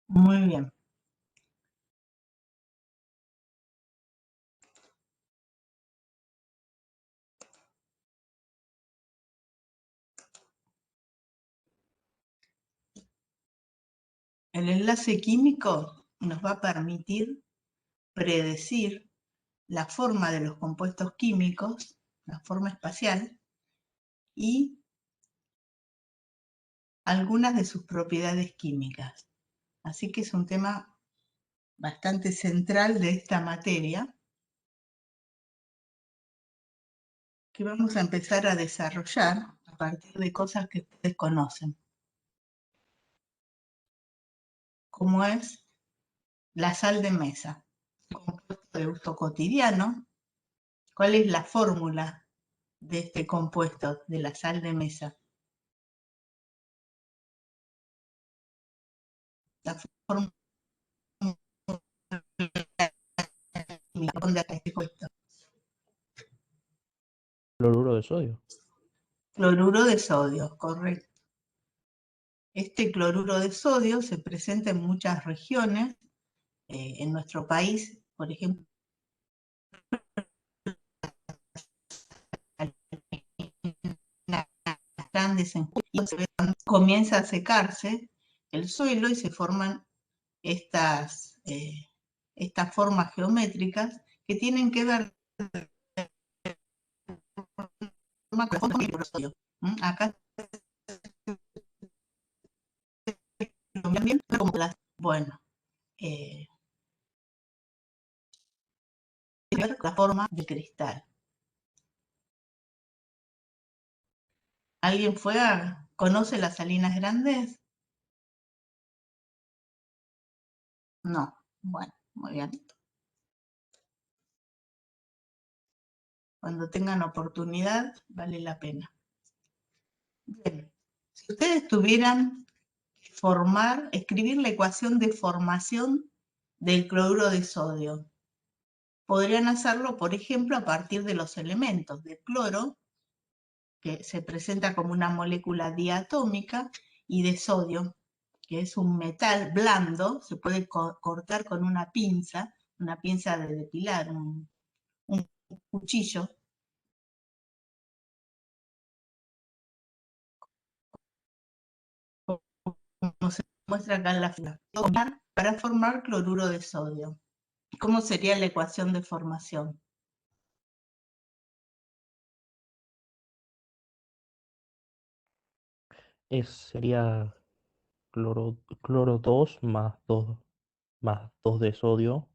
Muy bien. El enlace químico nos va a permitir predecir la forma de los compuestos químicos, la forma espacial, y algunas de sus propiedades químicas. Así que es un tema bastante central de esta materia que vamos a empezar a desarrollar a partir de cosas que ustedes conocen, como es la sal de mesa, un compuesto de uso cotidiano. ¿Cuál es la fórmula de este compuesto, de la sal de mesa? La fórmula química de este compuesto. Cloruro de sodio. Cloruro de sodio, correcto. Este cloruro de sodio se presenta en muchas regiones. En nuestro país, por ejemplo, las grandes en comienza a secarse el suelo y se forman estas formas geométricas que tienen que ver con el sodio. Acá también como las, bueno, la forma de cristal. ¿Alguien conoce las Salinas Grandes? No. Bueno, muy bien. Cuando tengan oportunidad, vale la pena. Bien. Si ustedes tuvieran que escribir la ecuación de formación del cloruro de sodio, podrían hacerlo, por ejemplo, a partir de los elementos del cloro, que se presenta como una molécula diatómica, y de sodio, que es un metal blando, se puede cortar con una pinza de depilar, un cuchillo. Como se muestra acá en la figura, para formar cloruro de sodio. ¿Cómo sería la ecuación de formación? Sería cloro 2 más 2 de sodio.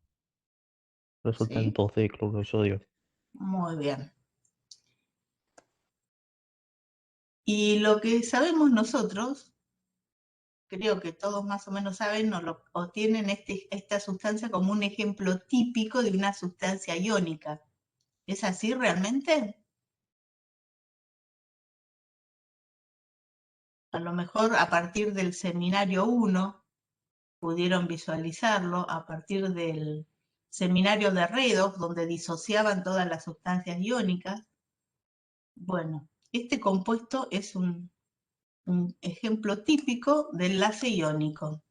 Resulta en ¿Sí? 2 de cloro de sodio. Muy bien. Y lo que sabemos nosotros, creo que todos más o menos saben o tienen esta sustancia como un ejemplo típico de una sustancia iónica. ¿Es así realmente? A lo mejor a partir del seminario 1 pudieron visualizarlo, a partir del seminario de Redox, donde disociaban todas las sustancias iónicas. Bueno, este compuesto es un ejemplo típico de enlace iónico.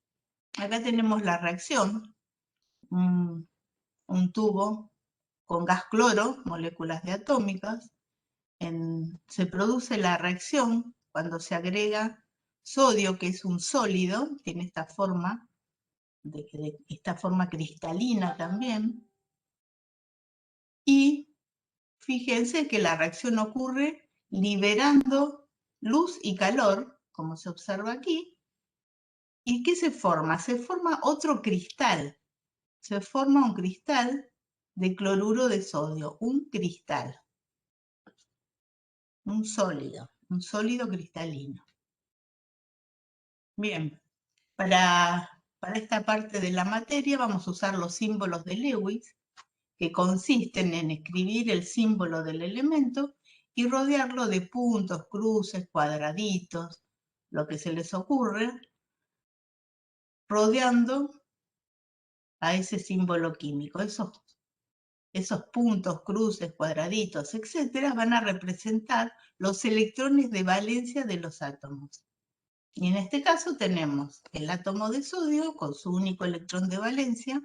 Acá tenemos la reacción, un tubo con gas cloro, moléculas diatómicas. Se produce la reacción cuando se agrega sodio, que es un sólido, tiene esta forma cristalina también. Y fíjense que la reacción ocurre liberando luz y calor, como se observa aquí. ¿Y qué se forma? Se forma otro cristal. Se forma un cristal de cloruro de sodio, un cristal, un sólido cristalino. Bien, para esta parte de la materia vamos a usar los símbolos de Lewis, que consisten en escribir el símbolo del elemento y rodearlo de puntos, cruces, cuadraditos, lo que se les ocurre, rodeando a ese símbolo químico. Esos puntos, cruces, cuadraditos, etcétera, van a representar los electrones de valencia de los átomos. Y en este caso tenemos el átomo de sodio con su único electrón de valencia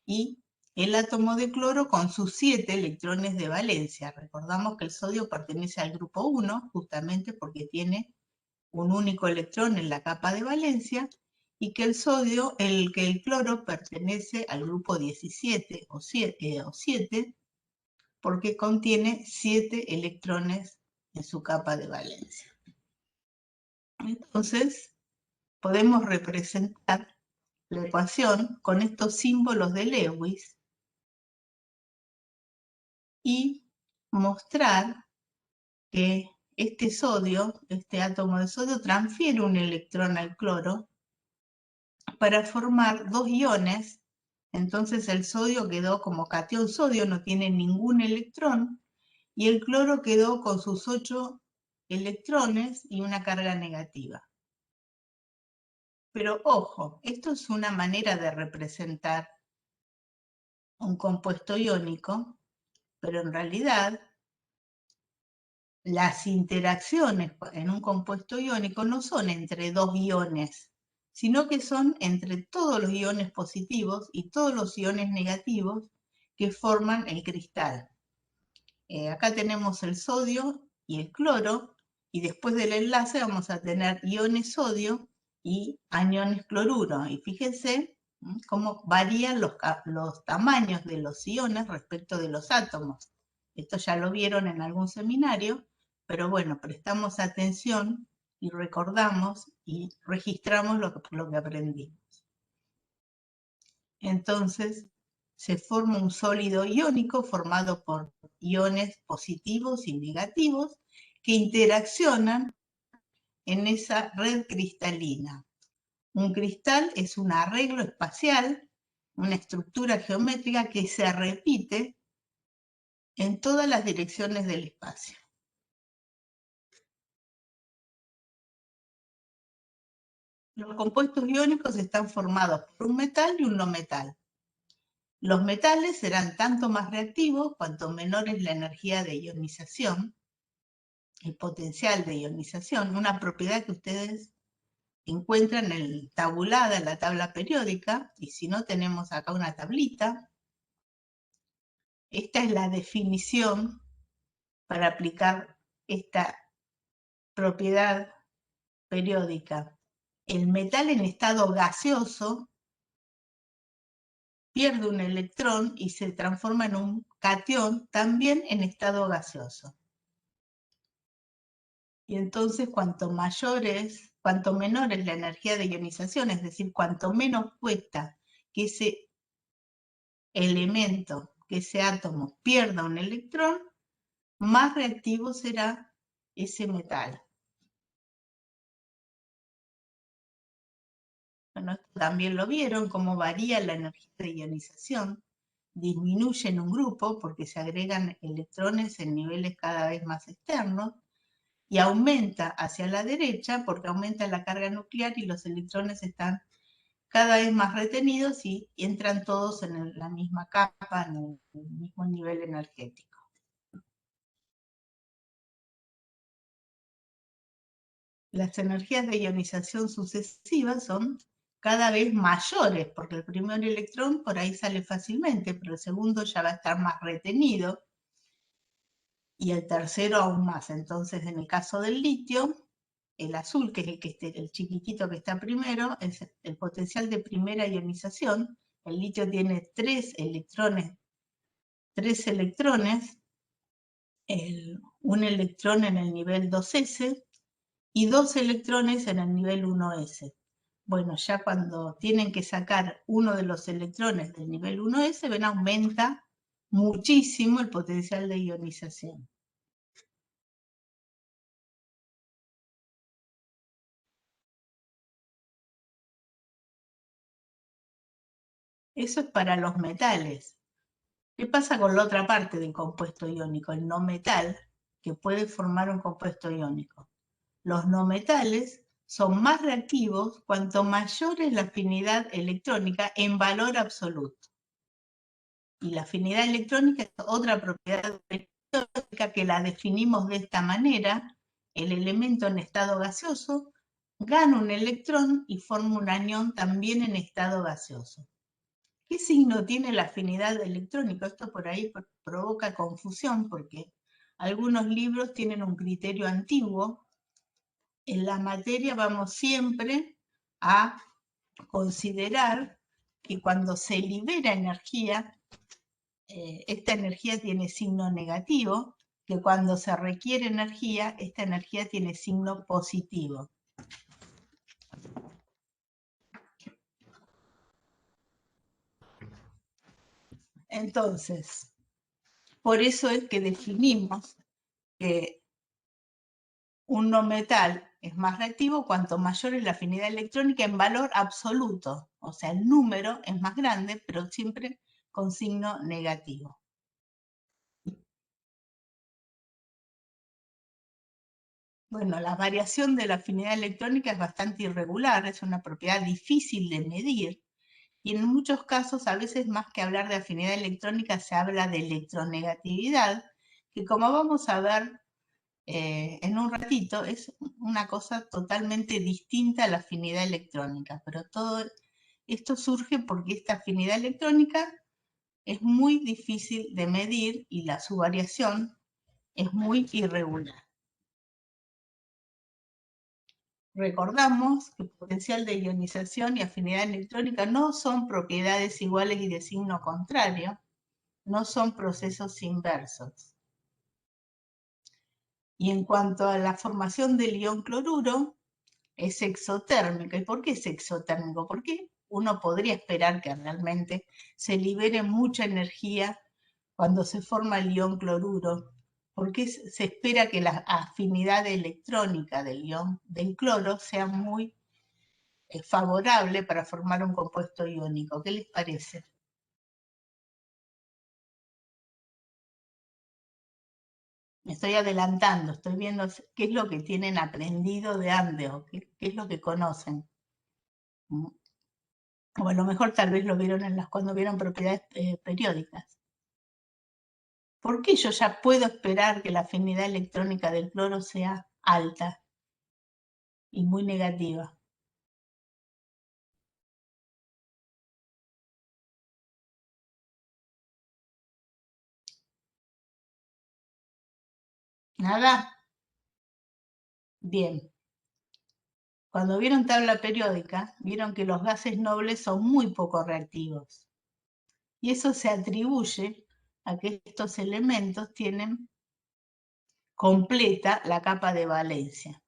y el átomo de cloro con sus 7 electrones de valencia. Recordamos que el sodio pertenece al grupo 1, justamente porque tiene un único electrón en la capa de valencia, y que el cloro pertenece al grupo 17 o 7, porque contiene 7 electrones en su capa de valencia. Entonces, podemos representar la ecuación con estos símbolos de Lewis y mostrar que este sodio, este átomo de sodio, transfiere un electrón al cloro para formar 2 iones. Entonces el sodio quedó como catión sodio, no tiene ningún electrón, y el cloro quedó con sus 8 electrones y una carga negativa. Pero ojo, esto es una manera de representar un compuesto iónico, pero en realidad las interacciones en un compuesto iónico no son entre 2 iones, sino que son entre todos los iones positivos y todos los iones negativos que forman el cristal. Acá tenemos el sodio y el cloro, y después del enlace vamos a tener iones sodio y aniones cloruro. Y fíjense cómo varían los tamaños de los iones respecto de los átomos. Esto ya lo vieron en algún seminario, pero bueno, prestamos atención y recordamos y registramos lo que aprendimos. Entonces, se forma un sólido iónico formado por iones positivos y negativos que interaccionan en esa red cristalina. Un cristal es un arreglo espacial, una estructura geométrica que se repite en todas las direcciones del espacio. Los compuestos iónicos están formados por un metal y un no metal. Los metales serán tanto más reactivos cuanto menor es la energía de ionización, el potencial de ionización, una propiedad que ustedes encuentran tabulada en la tabla periódica, y si no tenemos acá una tablita. Esta es la definición para aplicar esta propiedad periódica. El metal en estado gaseoso pierde un electrón y se transforma en un catión también en estado gaseoso. Y entonces cuanto menor es la energía de ionización, es decir, cuanto menos cuesta que ese elemento, que ese átomo pierda un electrón, más reactivo será ese metal. Bueno, esto también lo vieron, cómo varía la energía de ionización. Disminuye en un grupo porque se agregan electrones en niveles cada vez más externos, y aumenta hacia la derecha porque aumenta la carga nuclear y los electrones están cada vez más retenidos y entran todos en la misma capa, en el mismo nivel energético. Las energías de ionización sucesivas son cada vez mayores, porque el primer electrón por ahí sale fácilmente, pero el segundo ya va a estar más retenido, y el tercero aún más. Entonces, en el caso del litio, el azul, que es el chiquitito que está primero, es el potencial de primera ionización. El litio tiene 3 electrones, un electrón en el nivel 2s y 2 electrones en el nivel 1s. Bueno, ya cuando tienen que sacar uno de los electrones del nivel 1s, ven, aumenta muchísimo el potencial de ionización. Eso es para los metales. ¿Qué pasa con la otra parte del compuesto iónico, el no metal, que puede formar un compuesto iónico? Los no metales son más reactivos cuanto mayor es la afinidad electrónica en valor absoluto. Y la afinidad electrónica es otra propiedad electrónica que la definimos de esta manera. El elemento en estado gaseoso gana un electrón y forma un anión también en estado gaseoso. ¿Qué signo tiene la afinidad electrónica? Esto por ahí provoca confusión porque algunos libros tienen un criterio antiguo. En la materia vamos siempre a considerar que cuando se libera energía, esta energía tiene signo negativo, que cuando se requiere energía, esta energía tiene signo positivo. Entonces, por eso es que definimos que un no metal es más reactivo cuanto mayor es la afinidad electrónica en valor absoluto. O sea, el número es más grande, pero siempre con signo negativo. Bueno, la variación de la afinidad electrónica es bastante irregular, es una propiedad difícil de medir y en muchos casos, a veces más que hablar de afinidad electrónica, se habla de electronegatividad, que como vamos a ver en un ratito, es una cosa totalmente distinta a la afinidad electrónica, pero todo esto surge porque esta afinidad electrónica es muy difícil de medir y su variación es muy irregular. Recordamos que el potencial de ionización y afinidad electrónica no son propiedades iguales y de signo contrario, no son procesos inversos. Y en cuanto a la formación del ion cloruro, es exotérmica. ¿Y por qué es exotérmico? Porque uno podría esperar que realmente se libere mucha energía cuando se forma el ion cloruro, porque se espera que la afinidad electrónica del ion del cloro sea muy favorable para formar un compuesto iónico. ¿Qué les parece? Me estoy adelantando, estoy viendo qué es lo que tienen aprendido de antes o qué es lo que conocen. O a lo mejor tal vez lo vieron cuando vieron propiedades periódicas. ¿Por qué yo ya puedo esperar que la afinidad electrónica del cloro sea alta y muy negativa? ¿Nada? Bien. Cuando vieron tabla periódica, vieron que los gases nobles son muy poco reactivos. Y eso se atribuye a que estos elementos tienen completa la capa de valencia.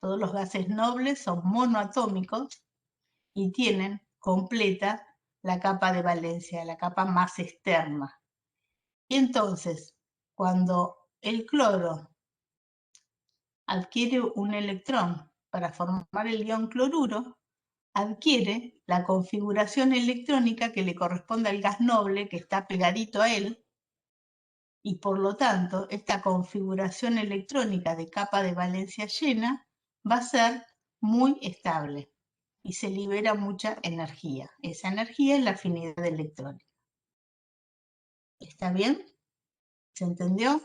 Todos los gases nobles son monoatómicos y tienen completa la capa de valencia, la capa más externa. Y entonces, cuando el cloro adquiere un electrón para formar el ion cloruro, adquiere la configuración electrónica que le corresponde al gas noble que está pegadito a él, y por lo tanto esta configuración electrónica de capa de valencia llena va a ser muy estable y se libera mucha energía. Esa energía es la afinidad electrónica. ¿Está bien? ¿Se entendió?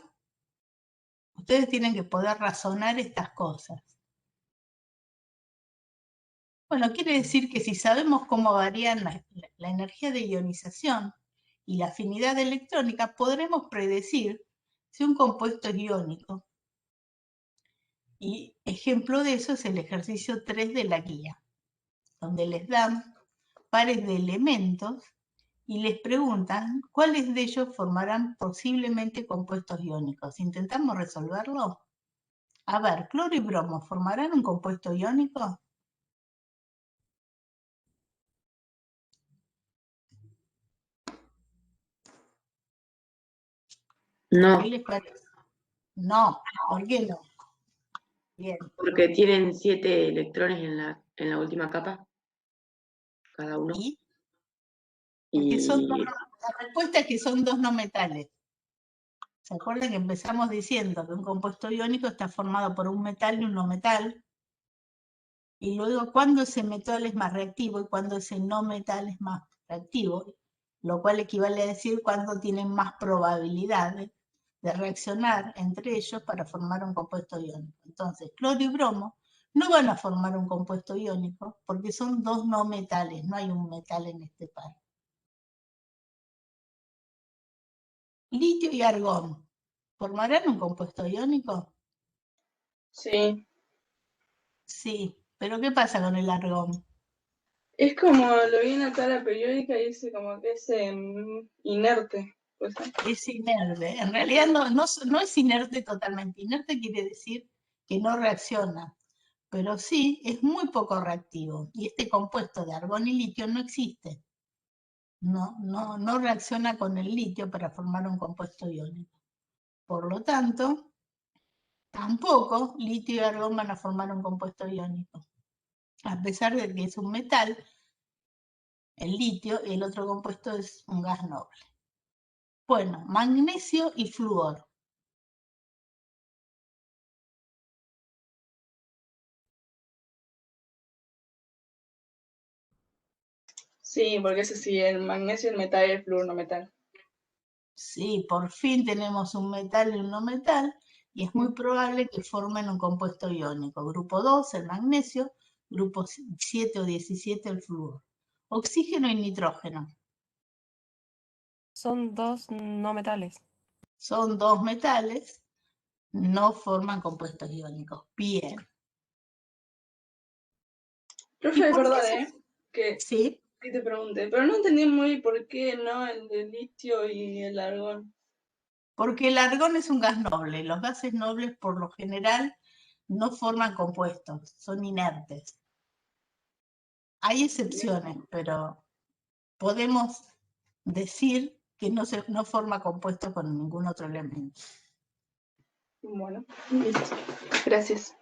Ustedes tienen que poder razonar estas cosas. Bueno, quiere decir que si sabemos cómo varían la energía de ionización y la afinidad electrónica, podremos predecir si un compuesto es iónico. Y ejemplo de eso es el ejercicio 3 de la guía, donde les dan pares de elementos y les preguntan cuáles de ellos formarán posiblemente compuestos iónicos. ¿Intentamos resolverlo? A ver, cloro y bromo, ¿formarán un compuesto iónico? No, ¿Qué les parece? No, ¿por qué no? Bien. porque tienen 7 electrones en la última capa, cada uno. ¿Y? Porque Y la respuesta es que son dos no metales. ¿Se acuerdan que empezamos diciendo que un compuesto iónico está formado por un metal y un no metal? Y luego, cuando ese metal es más reactivo y cuando ese no metal es más reactivo, lo cual equivale a decir cuándo tienen más probabilidad de reaccionar entre ellos para formar un compuesto iónico. Entonces, cloro y bromo no van a formar un compuesto iónico porque son dos no metales, no hay un metal en este par. Litio y argón, ¿formarán un compuesto iónico? Sí. Sí, pero ¿qué pasa con el argón? Es como lo vi en la tabla periódica y dice como que es inerte. Pues, Es inerte. En realidad no es inerte totalmente. Inerte quiere decir que no reacciona, pero sí es muy poco reactivo. Y este compuesto de argón y litio no existe. No reacciona con el litio para formar un compuesto iónico. Por lo tanto, tampoco litio y argón van a formar un compuesto iónico. A pesar de que es un metal, el litio, y el otro compuesto es un gas noble. Bueno, magnesio y flúor. sí, porque ese sí, el magnesio, el metal y el flúor no metal. Sí, por fin tenemos un metal y un no metal, y es muy probable que formen un compuesto iónico. Grupo 2, el magnesio, grupo 7 o 17, el flúor. Oxígeno y nitrógeno. Son dos no metales. Son dos metales, no forman compuestos iónicos. Bien. Profe, por qué perdón, que Sí, te pregunté, pero no entendí muy por qué no el de litio y el argón. porque el argón es un gas noble. Los gases nobles, por lo general, no forman compuestos, son inertes. Hay excepciones, pero podemos decir que no forma compuesto con ningún otro elemento. Bueno, listo. Gracias.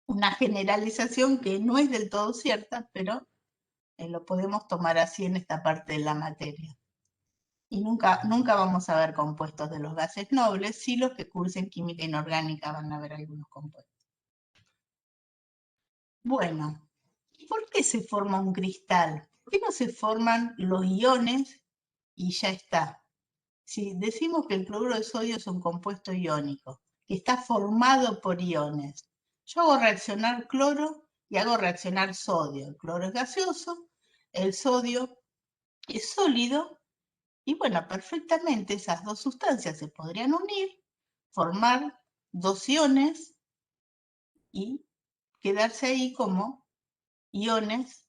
Una generalización que no es del todo cierta, pero lo podemos tomar así en esta parte de la materia. Y nunca vamos a ver compuestos de los gases nobles, sí los que cursen química inorgánica van a ver algunos compuestos. Bueno, ¿por qué se forma un cristal? ¿Por qué no se forman los iones y ya está? Si decimos que el cloruro de sodio es un compuesto iónico, que está formado por iones, yo hago reaccionar cloro y hago reaccionar sodio. El cloro es gaseoso, el sodio es sólido, y bueno, perfectamente esas dos sustancias se podrían unir, formar dos iones y quedarse ahí como iones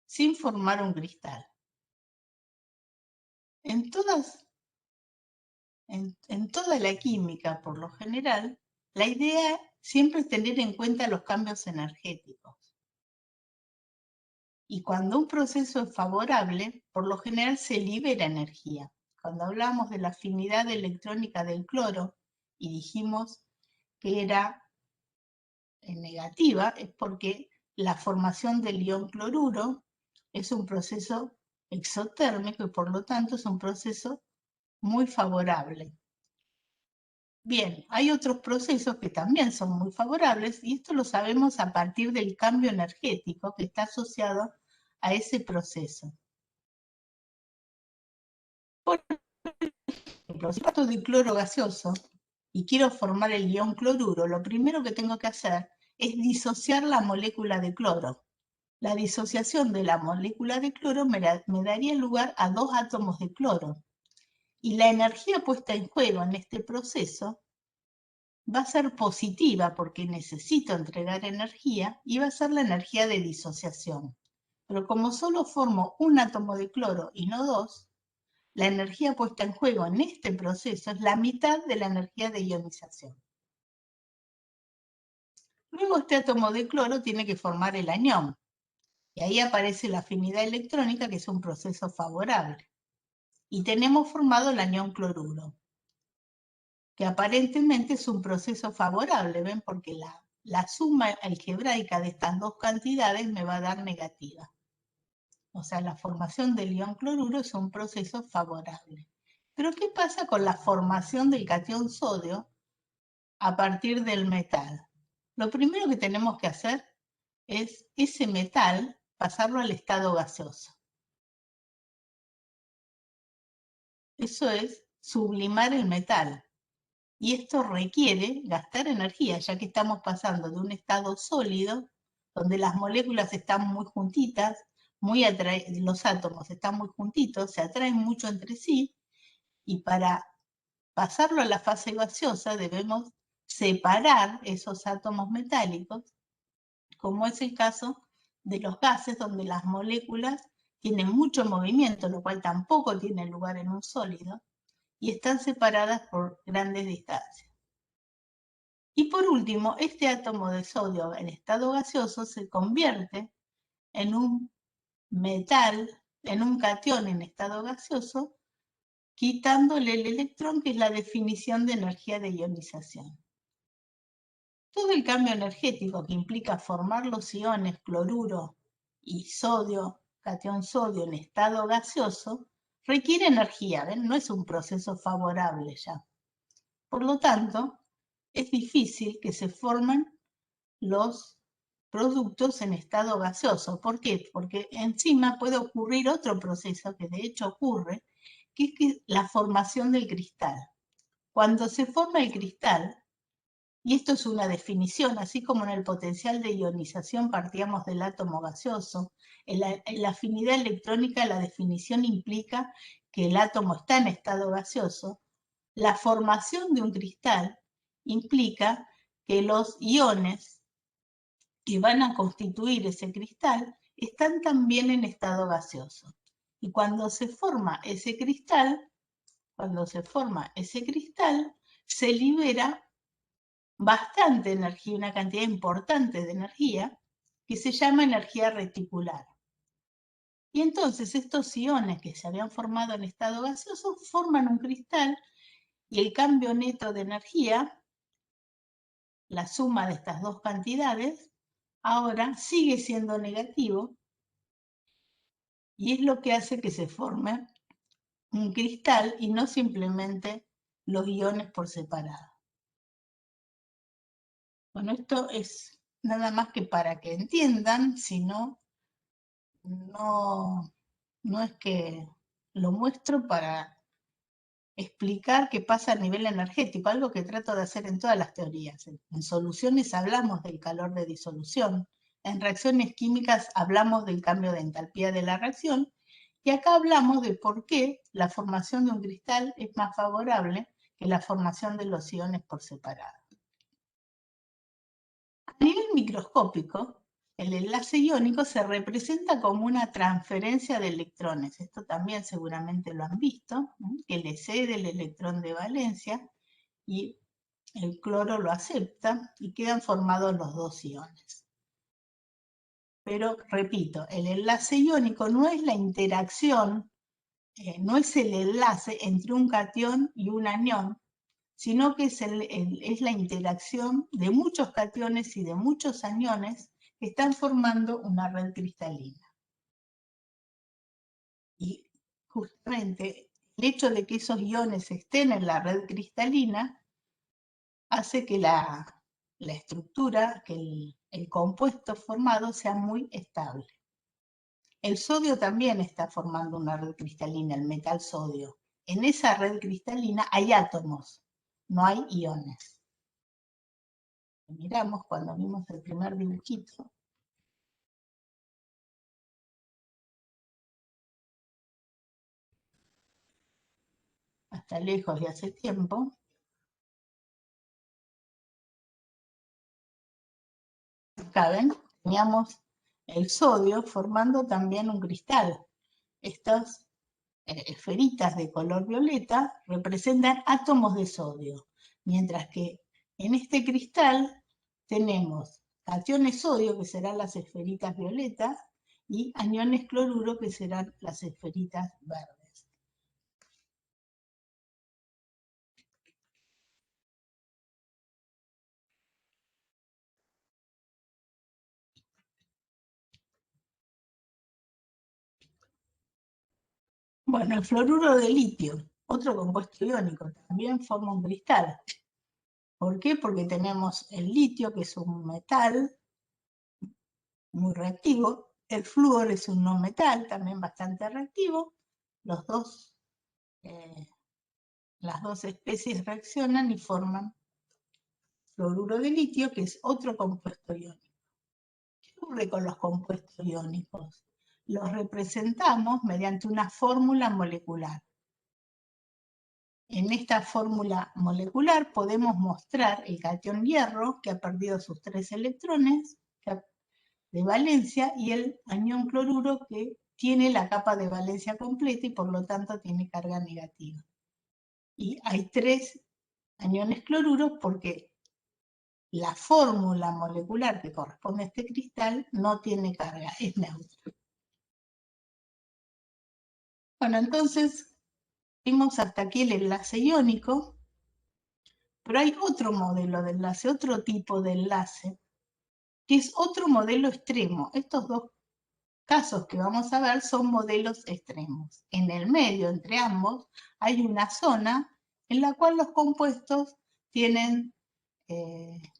sin formar un cristal. En toda la química, por lo general, la idea siempre es tener en cuenta los cambios energéticos. Y cuando un proceso es favorable, por lo general se libera energía. Cuando hablamos de la afinidad electrónica del cloro y dijimos que era negativa, es porque la formación del ion cloruro es un proceso exotérmico y por lo tanto es un proceso muy favorable. Bien, hay otros procesos que también son muy favorables y esto lo sabemos a partir del cambio energético que está asociado a ese proceso. Por ejemplo, si parto de cloro gaseoso y quiero formar el ion cloruro, lo primero que tengo que hacer es disociar la molécula de cloro. La disociación de la molécula de cloro me daría lugar a dos átomos de cloro. Y la energía puesta en juego en este proceso va a ser positiva porque necesito entregar energía y va a ser la energía de disociación. Pero como solo formo un átomo de cloro y no dos, la energía puesta en juego en este proceso es la mitad de la energía de ionización. Luego este átomo de cloro tiene que formar el anión. Y ahí aparece la afinidad electrónica, que es un proceso favorable. Y tenemos formado el anión cloruro, que aparentemente es un proceso favorable, ¿ven? Porque la suma algebraica de estas dos cantidades me va a dar negativa. O sea, la formación del ion cloruro es un proceso favorable. Pero ¿qué pasa con la formación del catión sodio a partir del metal? Lo primero que tenemos que hacer es ese metal pasarlo al estado gaseoso. Eso es sublimar el metal. Y esto requiere gastar energía, ya que estamos pasando de un estado sólido, donde las moléculas están muy juntitas, los átomos están muy juntitos, se atraen mucho entre sí, y para pasarlo a la fase gaseosa debemos separar esos átomos metálicos, como es el caso de los gases, donde las moléculas tienen mucho movimiento, lo cual tampoco tiene lugar en un sólido, y están separadas por grandes distancias. Y por último, este átomo de sodio en estado gaseoso se convierte en un metal, en un catión en estado gaseoso, quitándole el electrón, que es la definición de energía de ionización. Todo el cambio energético que implica formar los iones cloruro y sodio, catión sodio en estado gaseoso, requiere energía, ¿ven? No es un proceso favorable ya. Por lo tanto, es difícil que se formen los productos en estado gaseoso. ¿Por qué? Porque encima puede ocurrir otro proceso que de hecho ocurre, que es la formación del cristal. Cuando se forma el cristal, y esto es una definición, así como en el potencial de ionización partíamos del átomo gaseoso, en la afinidad electrónica la definición implica que el átomo está en estado gaseoso. La formación de un cristal implica que los iones que van a constituir ese cristal están también en estado gaseoso. Y cuando se forma ese cristal, se libera bastante energía, una cantidad importante de energía, que se llama energía reticular. Y entonces estos iones que se habían formado en estado gaseoso forman un cristal, y el cambio neto de energía, la suma de estas dos cantidades, ahora sigue siendo negativo, y es lo que hace que se forme un cristal y no simplemente los iones por separado. Bueno, esto es nada más que para que entiendan, si no, no es que lo muestro para explicar qué pasa a nivel energético, algo que trato de hacer en todas las teorías. En soluciones hablamos del calor de disolución, en reacciones químicas hablamos del cambio de entalpía de la reacción, y acá hablamos de por qué la formación de un cristal es más favorable que la formación de los iones por separado. A nivel microscópico, el enlace iónico se representa como una transferencia de electrones. Esto también seguramente lo han visto, que le cede el electrón de valencia y el cloro lo acepta y quedan formados los dos iones. Pero, repito, el enlace iónico no es la interacción, no es el enlace entre un catión y un anión, sino que es la interacción de muchos cationes y de muchos aniones que están formando una red cristalina. Y justamente el hecho de que esos iones estén en la red cristalina hace que la estructura, que el compuesto formado sea muy estable. El sodio también está formando una red cristalina, el metal sodio. En esa red cristalina hay átomos, no hay iones. Miramos cuando vimos el primer dibujito. Hasta lejos de hace tiempo. Acá ven, teníamos el sodio formando también un cristal. Estas esferitas de color violeta representan átomos de sodio, mientras que en este cristal tenemos cationes sodio, que serán las esferitas violetas, y aniones cloruro, que serán las esferitas verdes. Bueno, el fluoruro de litio, otro compuesto iónico, también forma un cristal. ¿Por qué? Porque tenemos el litio, que es un metal muy reactivo. El flúor es un no metal, también bastante reactivo. Los dos Las dos especies reaccionan y forman fluoruro de litio, que es otro compuesto iónico. ¿Qué ocurre con los compuestos iónicos? Los representamos mediante una fórmula molecular. En esta fórmula molecular podemos mostrar el catión hierro, que ha perdido sus 3 electrones de valencia, y el anión cloruro, que tiene la capa de valencia completa y por lo tanto tiene carga negativa. Y hay 3 aniones cloruros porque la fórmula molecular que corresponde a este cristal no tiene carga, es neutra. Bueno, entonces vimos hasta aquí el enlace iónico, pero hay otro modelo de enlace, otro tipo de enlace, que es otro modelo extremo. Estos dos casos que vamos a ver son modelos extremos. En el medio, entre ambos, hay una zona en la cual los compuestos tienen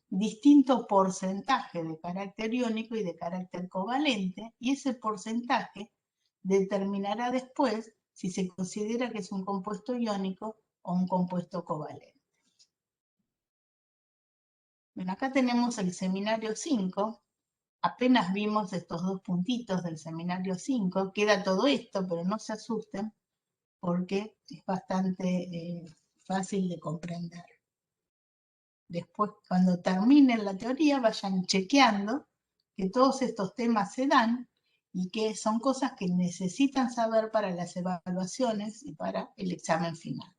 distinto porcentaje de carácter iónico y de carácter covalente, y ese porcentaje determinará después si se considera que es un compuesto iónico o un compuesto covalente. Bueno, acá tenemos el seminario 5. Apenas vimos estos 2 puntitos del seminario 5. Queda todo esto, pero no se asusten porque es bastante fácil de comprender. Después, cuando terminen la teoría, vayan chequeando que todos estos temas se dan y que son cosas que necesitan saber para las evaluaciones y para el examen final.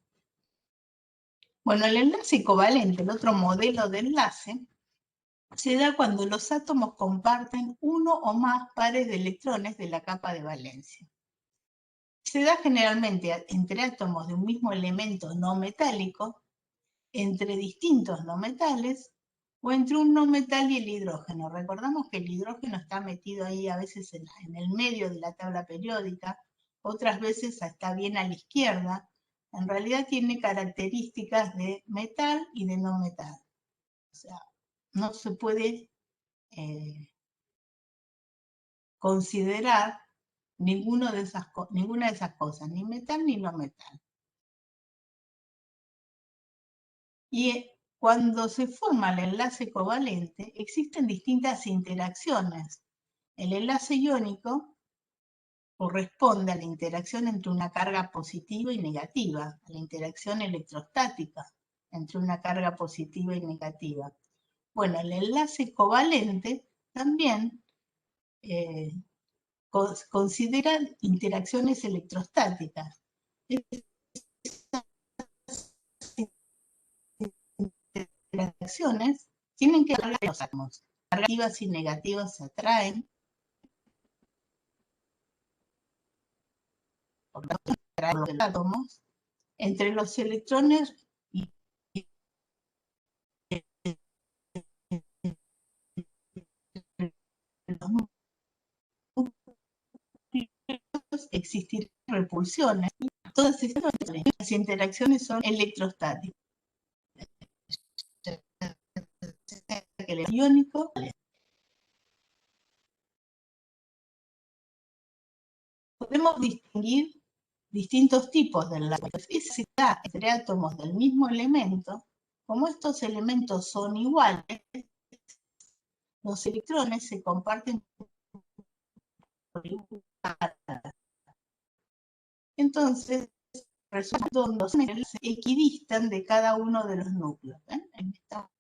Bueno, el enlace covalente, el otro modelo de enlace, se da cuando los átomos comparten uno o más pares de electrones de la capa de valencia. Se da generalmente entre átomos de un mismo elemento no metálico, entre distintos no metales o entre un no metal y el hidrógeno. Recordamos que el hidrógeno está metido ahí a veces en el medio de la tabla periódica, otras veces está bien a la izquierda. En realidad tiene características de metal y de no metal. O sea, no se puede considerar ninguna de esas cosas, ni metal ni no metal. Y cuando se forma el enlace covalente, existen distintas interacciones. El enlace iónico corresponde a la interacción entre una carga positiva y negativa, a la interacción electrostática entre una carga positiva y negativa. Bueno, el enlace covalente también considera interacciones electrostáticas. Interacciones tienen que ver con los átomos. Cargas positivas y negativas se atraen. Por lo tanto, los átomos entre los electrones y los núcleos existirán repulsiones. Todas estas interacciones son electrostáticas. El iónico podemos distinguir distintos tipos de enlaces. Esa se da entre átomos del mismo elemento. Como estos elementos son iguales, los electrones se comparten por igual. Entonces, resultan los enlaces equidistan de cada uno de los núcleos. ¿Ven? En esta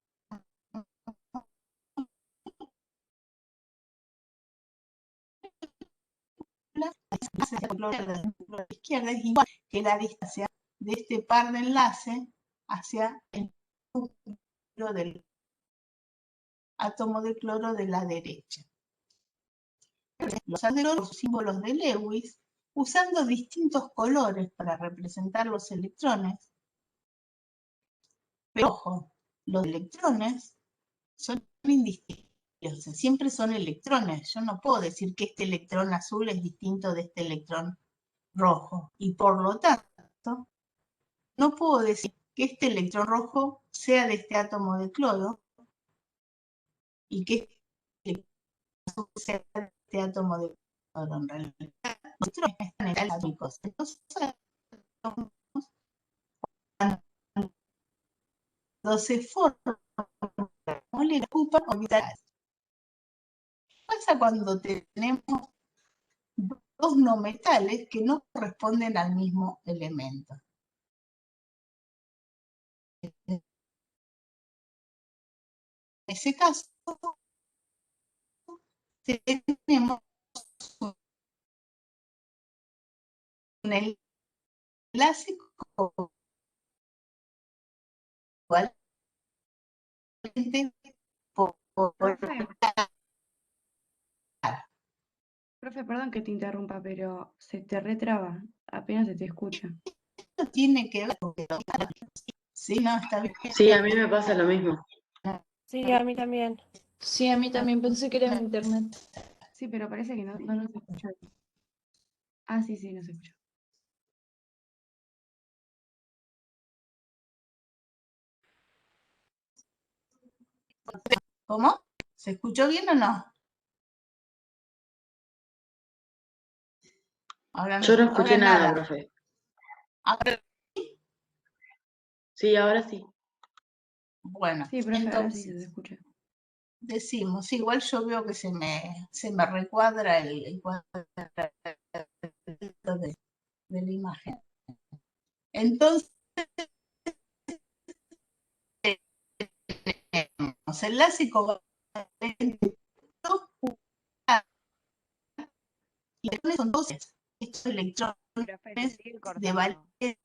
la izquierda es igual que la distancia de este par de enlace hacia el núcleo del átomo de cloro de la derecha. Los los símbolos de Lewis, usando distintos colores para representar los electrones. Pero ojo, los electrones son indistintos, o sea, siempre son electrones. Yo no puedo decir que este electrón azul es distinto de este electrón rojo. Y por lo tanto, no puedo decir que este electrón rojo sea de este átomo de cloro y que este azul sea de este átomo de cloro. En realidad, los electrones están en atómicos. Entonces, cuando se forman moléculas ocupan orbitales. ¿Qué pasa cuando tenemos dos no metales que no corresponden al mismo elemento? En ese caso, tenemos un enlace covalente Profe, perdón que te interrumpa, pero se te retraba, apenas se te escucha. Esto tiene que ver con que sí, no, está bien. Sí, a mí me pasa lo mismo. Sí, a mí también. Sí, a mí también pensé que era mi internet. Sí, pero parece que no nos escucha. Ah, sí, sí, nos escucha. ¿Cómo? ¿Se escuchó bien o no? Ahora Yo no escuché ahora nada, profe. Ahora, Sí, ahora sí. bueno, Sí, profe, ahora sí se te entonces escucha. decimos, igual yo veo que se me recuadra el cuadradito de la imagen. Entonces, tenemos enlace covalente y son dos estos electrones Profe, se sigue de cortando. valencia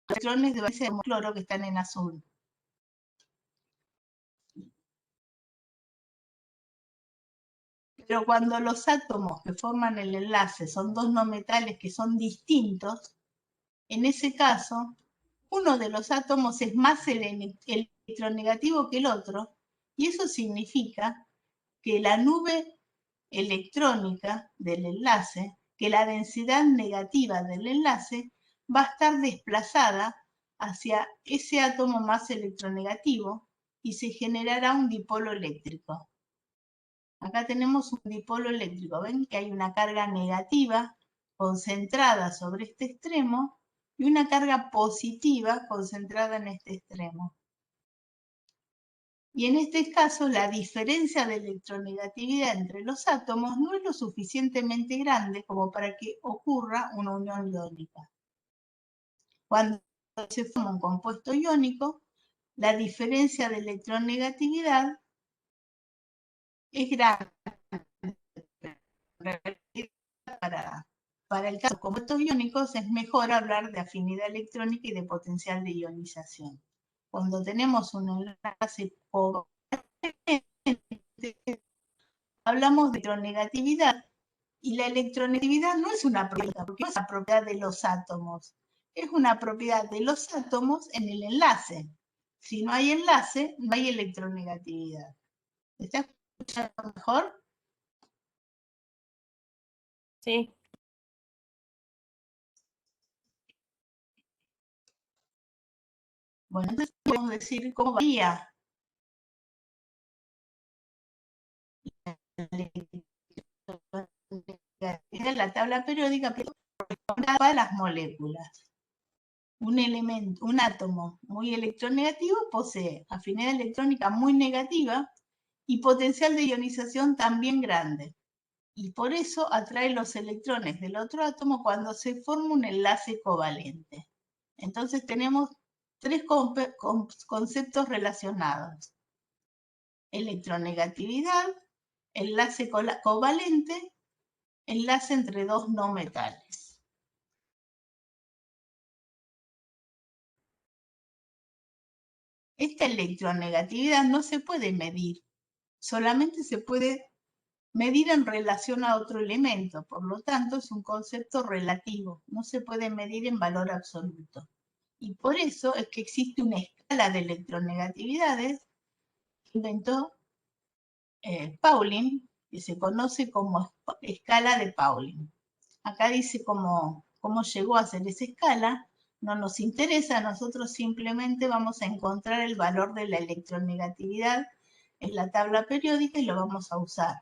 electrones de valencia de cloro que están en azul. Pero cuando los átomos que forman el enlace son dos no metales que son distintos, en ese caso, uno de los átomos es más electronegativo que el otro, y eso significa que la nube electrónica del enlace, que la densidad negativa del enlace va a estar desplazada hacia ese átomo más electronegativo y se generará un dipolo eléctrico. Acá tenemos un dipolo eléctrico. ¿Ven que hay una carga negativa concentrada sobre este extremo y una carga positiva concentrada en este extremo? Y en este caso, la diferencia de electronegatividad entre los átomos no es lo suficientemente grande como para que ocurra una unión iónica. Cuando se forma un compuesto iónico, la diferencia de electronegatividad es grande. Para el caso de compuestos iónicos es mejor hablar de afinidad electrónica y de potencial de ionización. Cuando tenemos un enlace covalente, hablamos de electronegatividad, y la electronegatividad no es una propiedad, porque no es una propiedad de los átomos, es una propiedad de los átomos en el enlace. Si no hay enlace, no hay electronegatividad. ¿Se está escuchando mejor? Sí. Bueno, entonces podemos decir cómo varía la tabla periódica para las moléculas. Un átomo muy electronegativo posee afinidad electrónica muy negativa y potencial de ionización también grande. Y por eso atrae los electrones del otro átomo cuando se forma un enlace covalente. Entonces tenemos tres conceptos relacionados: electronegatividad, enlace covalente, enlace entre dos no metales. Esta electronegatividad no se puede medir, solamente se puede medir en relación a otro elemento, por lo tanto es un concepto relativo, no se puede medir en valor absoluto. Y por eso es que existe una escala de electronegatividades que inventó Pauling, que se conoce como escala de Pauling. Acá dice cómo llegó a hacer esa escala, no nos interesa, nosotros simplemente vamos a encontrar el valor de la electronegatividad en la tabla periódica y lo vamos a usar.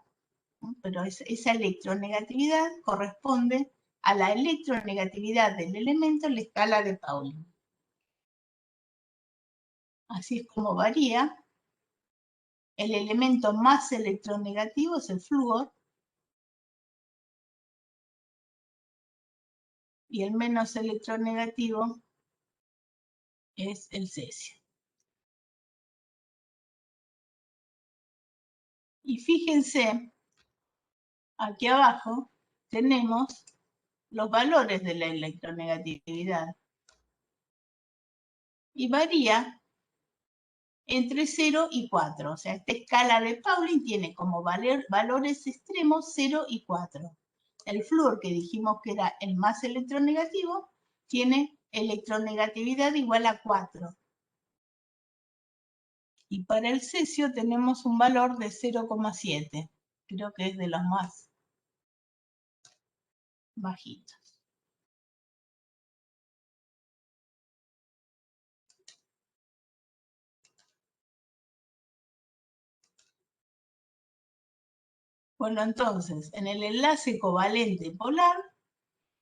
Pero esa electronegatividad corresponde a la electronegatividad del elemento en la escala de Pauling. Así es como varía. El elemento más electronegativo es el flúor y el menos electronegativo es el cesio. Y fíjense, aquí abajo tenemos los valores de la electronegatividad. Y varía entre 0 y 4. O sea, esta escala de Pauling tiene como valores extremos 0 y 4. El flúor, que dijimos que era el más electronegativo, tiene electronegatividad igual a 4. Y para el cesio tenemos un valor de 0,7. Creo que es de los más bajitos. Bueno, entonces, en el enlace covalente polar,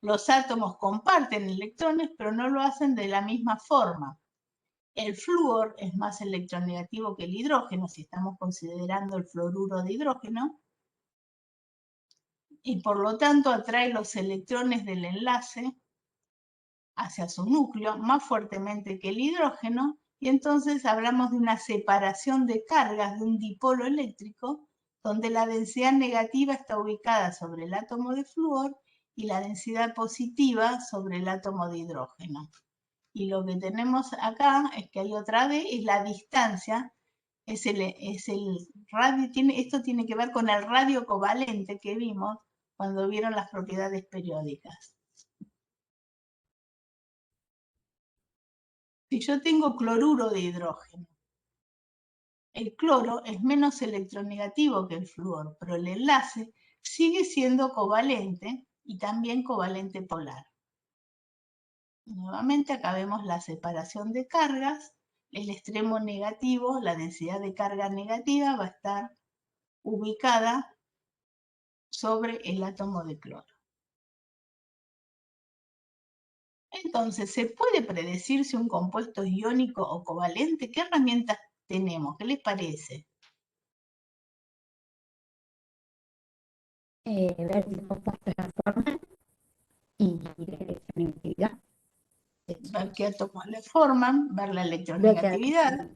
los átomos comparten electrones, pero no lo hacen de la misma forma. El flúor es más electronegativo que el hidrógeno, si estamos considerando el fluoruro de hidrógeno, y por lo tanto atrae los electrones del enlace hacia su núcleo más fuertemente que el hidrógeno, y entonces hablamos de una separación de cargas de un dipolo eléctrico, donde la densidad negativa está ubicada sobre el átomo de flúor y la densidad positiva sobre el átomo de hidrógeno. Y lo que tenemos acá es que hay otra vez, es la distancia, es el radio, esto tiene que ver con el radio covalente que vimos cuando vieron las propiedades periódicas. Si yo tengo cloruro de hidrógeno, el cloro es menos electronegativo que el flúor, pero el enlace sigue siendo covalente y también covalente polar. Nuevamente acá vemos la separación de cargas. El extremo negativo, la densidad de carga negativa, va a estar ubicada sobre el átomo de cloro. Entonces, ¿se puede predecir si un compuesto es iónico o covalente? ¿Qué herramientas tenemos? ¿Qué les parece? Ver si el compuesto es la forma y la electronegatividad. Ver qué átomos le forman, ver la electronegatividad,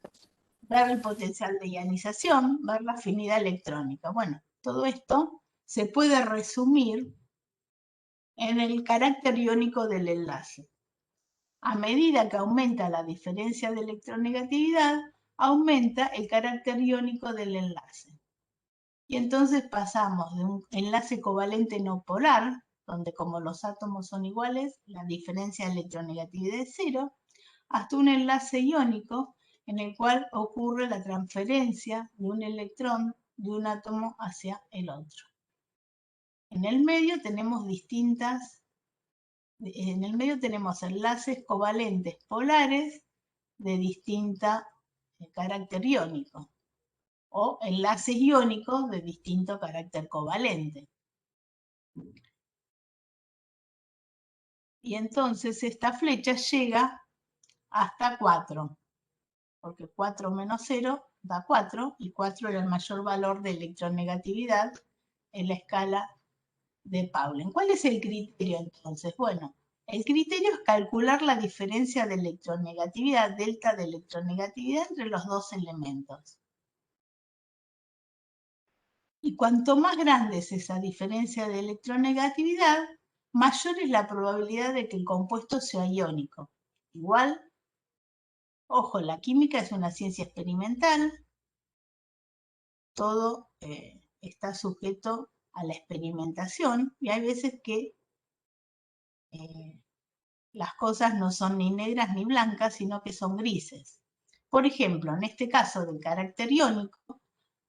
ver el potencial de ionización, ver la afinidad electrónica. Bueno, todo esto se puede resumir en el carácter iónico del enlace. A medida que aumenta la diferencia de electronegatividad, aumenta el carácter iónico del enlace. Y entonces pasamos de un enlace covalente no polar, donde como los átomos son iguales, la diferencia de electronegatividad es 0, hasta un enlace iónico en el cual ocurre la transferencia de un electrón de un átomo hacia el otro. En el medio tenemos enlaces covalentes polares de distinta carácter iónico o enlaces iónicos de distinto carácter covalente. Y entonces esta flecha llega hasta 4, porque 4 menos 0 da 4, y 4 era el mayor valor de electronegatividad en la escala de Pauling. ¿Cuál es el criterio entonces? Bueno, el criterio es calcular la diferencia de electronegatividad, delta de electronegatividad entre los dos elementos. Y cuanto más grande es esa diferencia de electronegatividad, mayor es la probabilidad de que el compuesto sea iónico. Igual, ojo, la química es una ciencia experimental, todo está sujeto a la experimentación y hay veces que las cosas no son ni negras ni blancas, sino que son grises. Por ejemplo, en este caso del carácter iónico,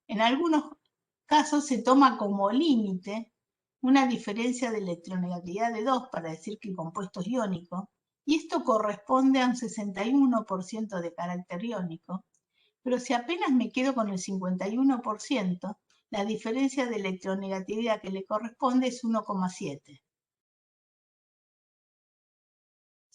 en algunos casos se toma como límite una diferencia de electronegatividad de 2 para decir que el compuesto es iónico, y esto corresponde a un 61% de carácter iónico, pero si apenas me quedo con el 51%, la diferencia de electronegatividad que le corresponde es 1,7.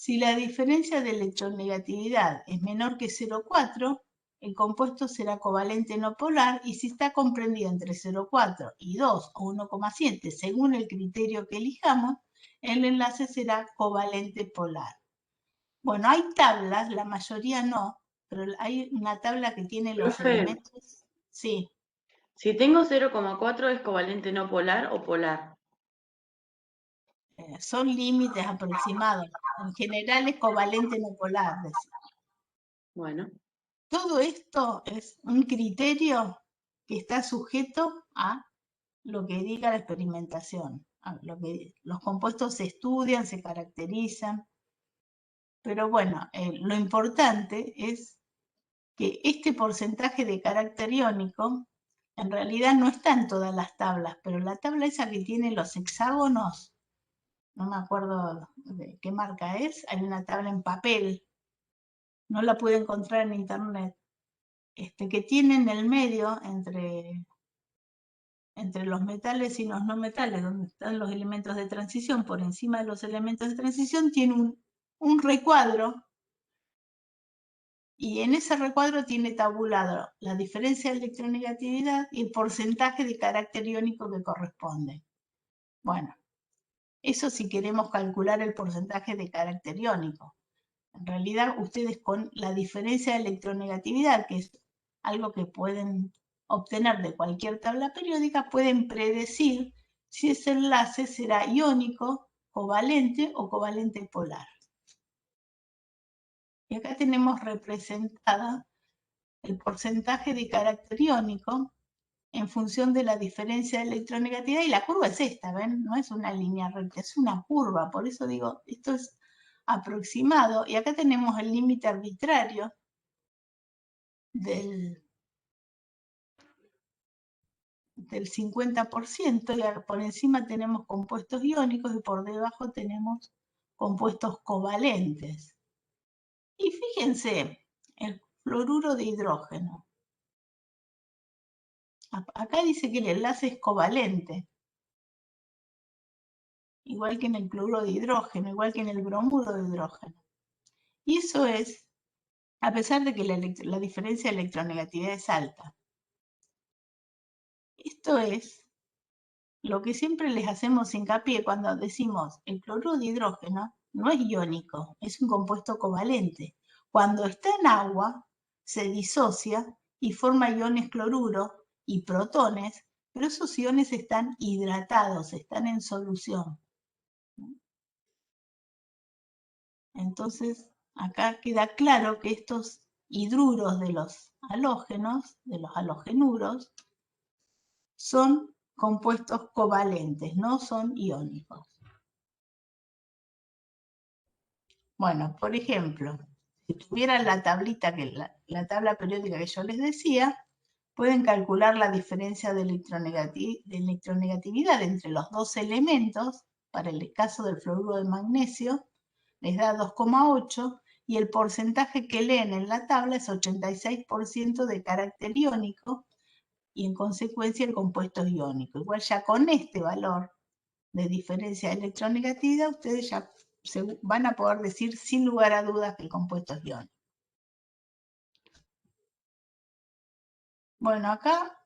Si la diferencia de electronegatividad es menor que 0,4, el compuesto será covalente no polar, y si está comprendido entre 0,4 y 2 o 1,7, según el criterio que elijamos, el enlace será covalente polar. Bueno, hay tablas, la mayoría no, pero hay una tabla que tiene los Profe. elementos. Sí, Si tengo 0,4 es covalente no polar o polar. son límites aproximados. En general es covalente no polar. Bueno, Todo esto es un criterio que está sujeto a lo que diga la experimentación. Los compuestos se estudian, se caracterizan, pero bueno, lo importante es que este porcentaje de carácter iónico en realidad no está en todas las tablas, pero la tabla esa que tiene los hexágonos, no me acuerdo de qué marca es, hay una tabla en papel, no la pude encontrar en internet, que tiene en el medio entre los metales y los no metales, donde están los elementos de transición, por encima de los elementos de transición tiene un recuadro, y en ese recuadro tiene tabulado la diferencia de electronegatividad y el porcentaje de carácter iónico que corresponde. Bueno, eso si queremos calcular el porcentaje de carácter iónico. En realidad, ustedes con la diferencia de electronegatividad, que es algo que pueden obtener de cualquier tabla periódica, pueden predecir si ese enlace será iónico, covalente o covalente polar. Y acá tenemos representada el porcentaje de carácter iónico en función de la diferencia de electronegatividad, y la curva es esta, ¿ven? No es una línea recta, es una curva, por eso digo, esto es aproximado, y acá tenemos el límite arbitrario del 50%, y por encima tenemos compuestos iónicos y por debajo tenemos compuestos covalentes. Y fíjense, el fluoruro de hidrógeno. Acá dice que el enlace es covalente, igual que en el cloruro de hidrógeno, igual que en el bromuro de hidrógeno. Y eso es, a pesar de que la diferencia de electronegatividad es alta. Esto es lo que siempre les hacemos hincapié cuando decimos el cloruro de hidrógeno no es iónico, es un compuesto covalente. Cuando está en agua, se disocia y forma iones cloruro y protones, pero esos iones están hidratados, están en solución. Entonces, acá queda claro que estos hidruros de los halógenos, de los halogenuros, son compuestos covalentes, no son iónicos. Bueno, por ejemplo, si tuvieran la tablita, la tabla periódica que yo les decía, pueden calcular la diferencia de electronegatividad entre los dos elementos. Para el caso del fluoruro de magnesio, les da 2,8, y el porcentaje que leen en la tabla es 86% de carácter iónico, y en consecuencia el compuesto es iónico. Igual ya con este valor de diferencia de electronegatividad, ustedes ya van a poder decir sin lugar a dudas que el compuesto es iónico. Bueno, acá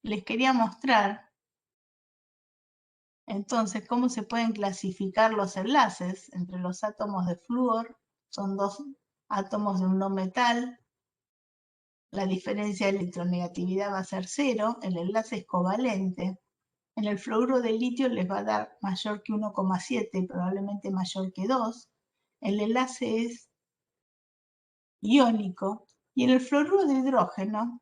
les quería mostrar entonces cómo se pueden clasificar los enlaces entre los átomos de flúor. Son dos átomos de un no metal. La diferencia de electronegatividad va a ser 0, el enlace es covalente. En el fluoruro de litio les va a dar mayor que 1,7, probablemente mayor que 2. El enlace es iónico. Y en el fluoruro de hidrógeno,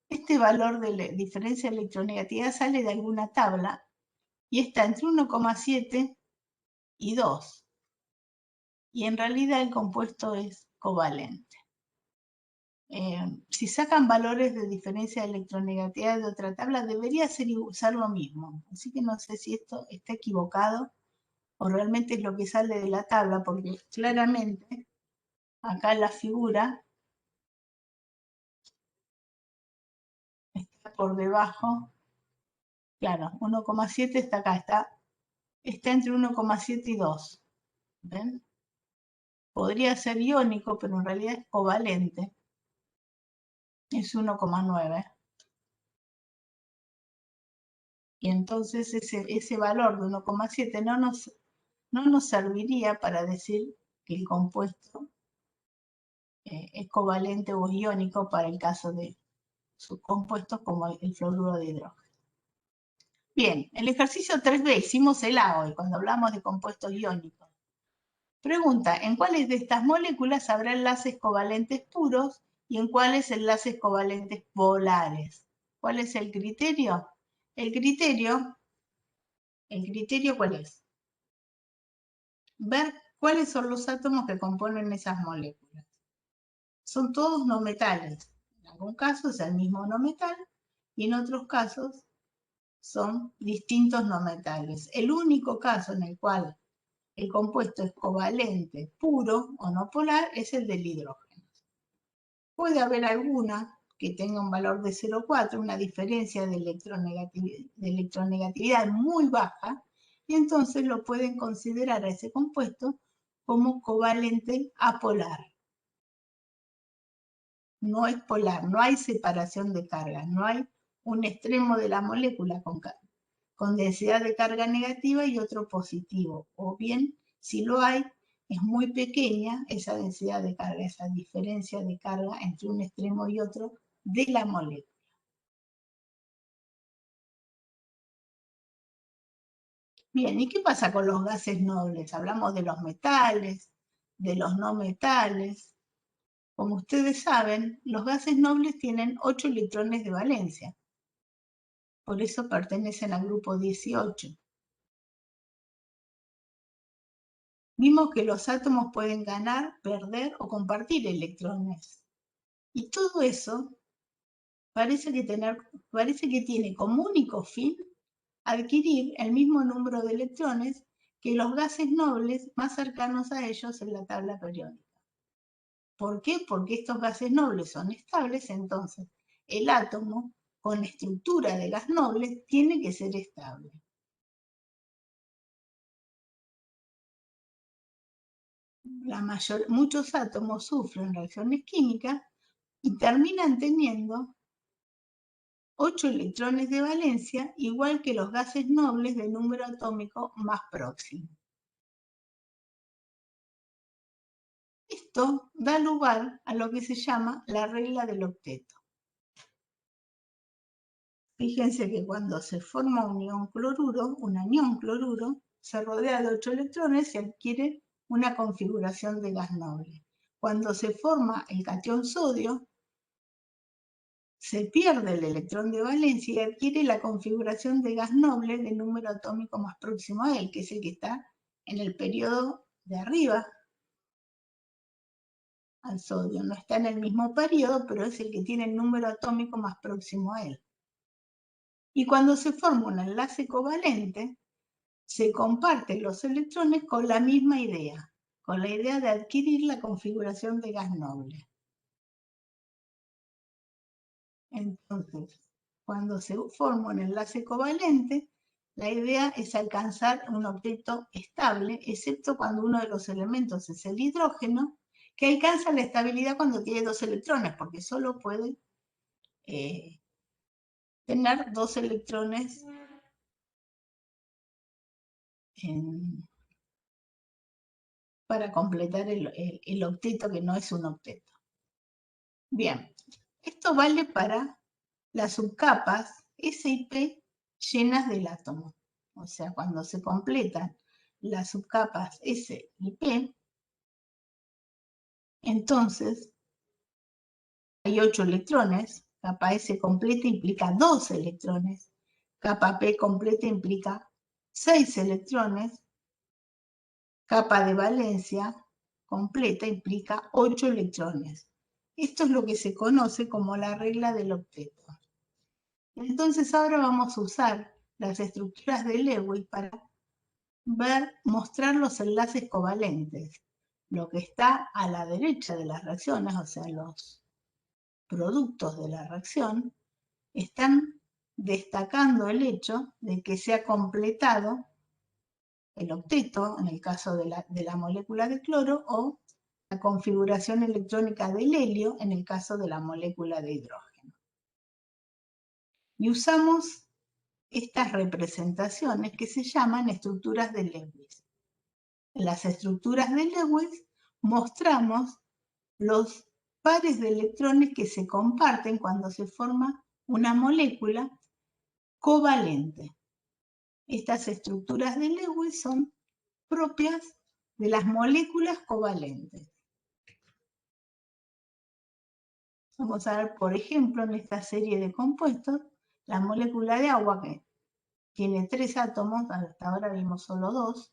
este valor de diferencia de electronegatividad sale de alguna tabla y está entre 1,7 y 2. Y en realidad el compuesto es covalente. Si sacan valores de diferencia de electronegatividad de otra tabla, debería ser lo mismo. Así que no sé si esto está equivocado o realmente es lo que sale de la tabla, porque claramente acá en la figura está por debajo. Claro, 1,7 está acá, está entre 1,7 y 2. ¿Ven? Podría ser iónico, pero en realidad es covalente. Es 1,9. Y entonces ese valor de 1,7 no nos serviría para decir que el compuesto es covalente o iónico para el caso de subcompuestos como el fluoruro de hidrógeno. Bien, el ejercicio 3b hicimos el A hoy cuando hablamos de compuestos iónicos. Pregunta, ¿en cuáles de estas moléculas habrá enlaces covalentes puros y en cuáles enlaces covalentes polares? ¿Cuál es el criterio? El criterio, ¿cuál es? Ver cuáles son los átomos que componen esas moléculas. Son todos no metales. En algún caso es el mismo no metal y en otros casos son distintos no metales. El único caso en el cual el compuesto es covalente, puro o no polar es el del hidrógeno. Puede haber alguna que tenga un valor de 0,4, una diferencia de electronegatividad muy baja, y entonces lo pueden considerar a ese compuesto como covalente apolar. No es polar, no hay separación de cargas, no hay un extremo de la molécula con densidad de carga negativa y otro positivo. O bien, si lo hay, es muy pequeña esa densidad de carga, esa diferencia de carga entre un extremo y otro de la molécula. Bien, ¿y qué pasa con los gases nobles? Hablamos de los metales, de los no metales. Como ustedes saben, los gases nobles tienen 8 electrones de valencia. Por eso pertenecen al grupo 18. Vimos que los átomos pueden ganar, perder o compartir electrones. Y todo eso parece que tiene como único fin adquirir el mismo número de electrones que los gases nobles más cercanos a ellos en la tabla periódica. ¿Por qué? Porque estos gases nobles son estables, entonces el átomo con estructura de gas noble tiene que ser estable. Muchos átomos sufren reacciones químicas y terminan teniendo 8 electrones de valencia, igual que los gases nobles de número atómico más próximo. Esto da lugar a lo que se llama la regla del octeto. Fíjense que cuando se forma un anión cloruro, se rodea de 8 electrones y adquiere una configuración de gas noble. Cuando se forma el catión sodio, se pierde el electrón de valencia y adquiere la configuración de gas noble de número atómico más próximo a él, que es el que está en el periodo de arriba al sodio. No está en el mismo periodo, pero es el que tiene el número atómico más próximo a él. Y cuando se forma un enlace covalente, se comparten los electrones con la misma idea, con la idea de adquirir la configuración de gas noble. Entonces, cuando se forma un enlace covalente, la idea es alcanzar un octeto estable, excepto cuando uno de los elementos es el hidrógeno, que alcanza la estabilidad cuando tiene 2 electrones, porque solo puede tener 2 electrones para completar el octeto, que no es un octeto. Bien, esto vale para las subcapas S y P llenas del átomo. O sea, cuando se completan las subcapas S y P, entonces hay 8 electrones. Capa S completa implica 2 electrones. Capa P completa implica 6 electrones. Capa de valencia completa implica 8 electrones. Esto es lo que se conoce como la regla del octeto. Entonces ahora vamos a usar las estructuras de Lewis para mostrar los enlaces covalentes. Lo que está a la derecha de las reacciones, o sea, los productos de la reacción, están destacando el hecho de que se ha completado el octeto, en el caso de la molécula de cloro, o la configuración electrónica del helio en el caso de la molécula de hidrógeno. Y usamos estas representaciones que se llaman estructuras de Lewis. En las estructuras de Lewis mostramos los pares de electrones que se comparten cuando se forma una molécula covalente. Estas estructuras de Lewis son propias de las moléculas covalentes. Vamos a ver, por ejemplo, en esta serie de compuestos, la molécula de agua que tiene 3 átomos, hasta ahora vimos solo 2.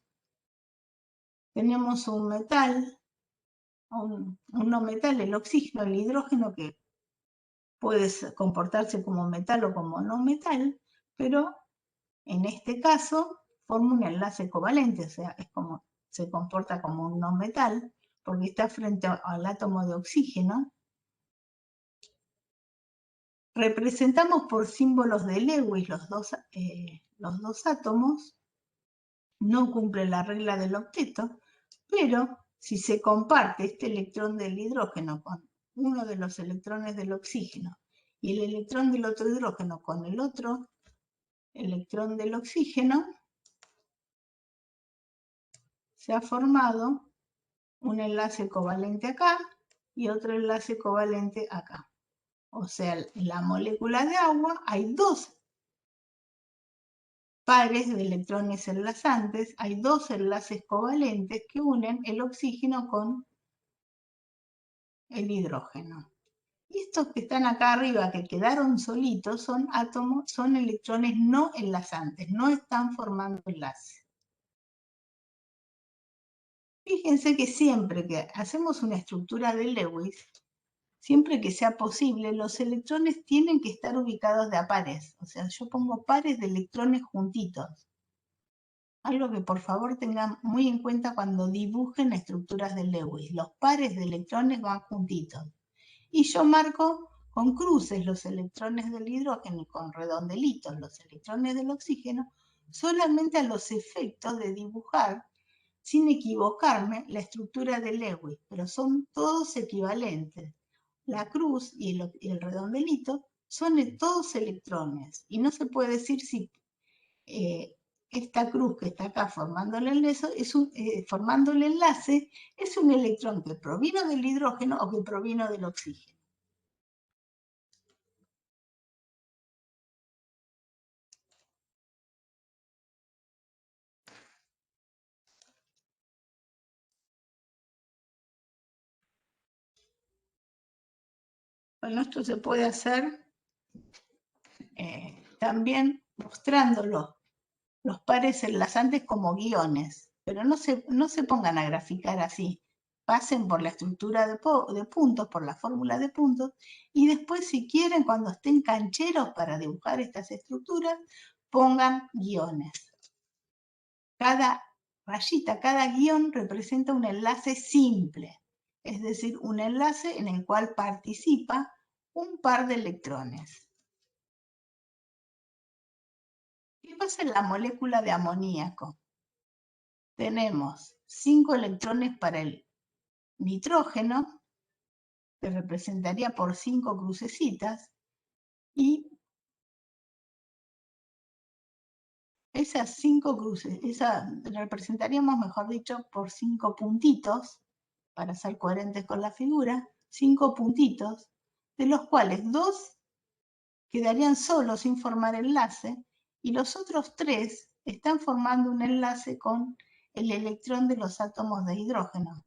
Tenemos un metal, un no metal, el oxígeno, el hidrógeno, que puede comportarse como metal o como no metal, pero en este caso forma un enlace covalente, o sea, es como, se comporta como un no metal, porque está frente al átomo de oxígeno. Representamos por símbolos de Lewis los dos átomos, no cumple la regla del octeto, pero si se comparte este electrón del hidrógeno con uno de los electrones del oxígeno y el electrón del otro hidrógeno con el otro electrón del oxígeno, se ha formado un enlace covalente acá y otro enlace covalente acá. O sea, en la molécula de agua hay 2 pares de electrones enlazantes, hay 2 enlaces covalentes que unen el oxígeno con el hidrógeno. Y estos que están acá arriba, que quedaron solitos, son átomos, son electrones no enlazantes, no están formando enlace. Fíjense que siempre que hacemos una estructura de Lewis, siempre que sea posible, los electrones tienen que estar ubicados de a pares. O sea, yo pongo pares de electrones juntitos. Algo que por favor tengan muy en cuenta cuando dibujen estructuras de Lewis. Los pares de electrones van juntitos. Y yo marco con cruces los electrones del hidrógeno y con redondelitos los electrones del oxígeno, solamente a los efectos de dibujar, sin equivocarme, la estructura de Lewis, pero son todos equivalentes. La cruz y el redondelito son todos electrones, y no se puede decir si esta cruz que está acá formando el enlace es un electrón que provino del hidrógeno o que provino del oxígeno. Bueno, esto se puede hacer también mostrándolo, los pares enlazantes como guiones, pero no se pongan a graficar así. Pasen por la estructura de puntos, por la fórmula de puntos, y después, si quieren, cuando estén cancheros para dibujar estas estructuras, pongan guiones. Cada rayita, cada guión representa un enlace simple, es decir, un enlace en el cual participa un par de electrones. ¿Qué pasa en la molécula de amoníaco? Tenemos 5 electrones para el nitrógeno, que representaría por 5 crucecitas, y esas 5 cruces, representaríamos, mejor dicho, por 5 puntitos, para ser coherentes con la figura, 5 puntitos, de los cuales 2 quedarían solos sin formar enlace, y los otros 3 están formando un enlace con el electrón de los átomos de hidrógeno.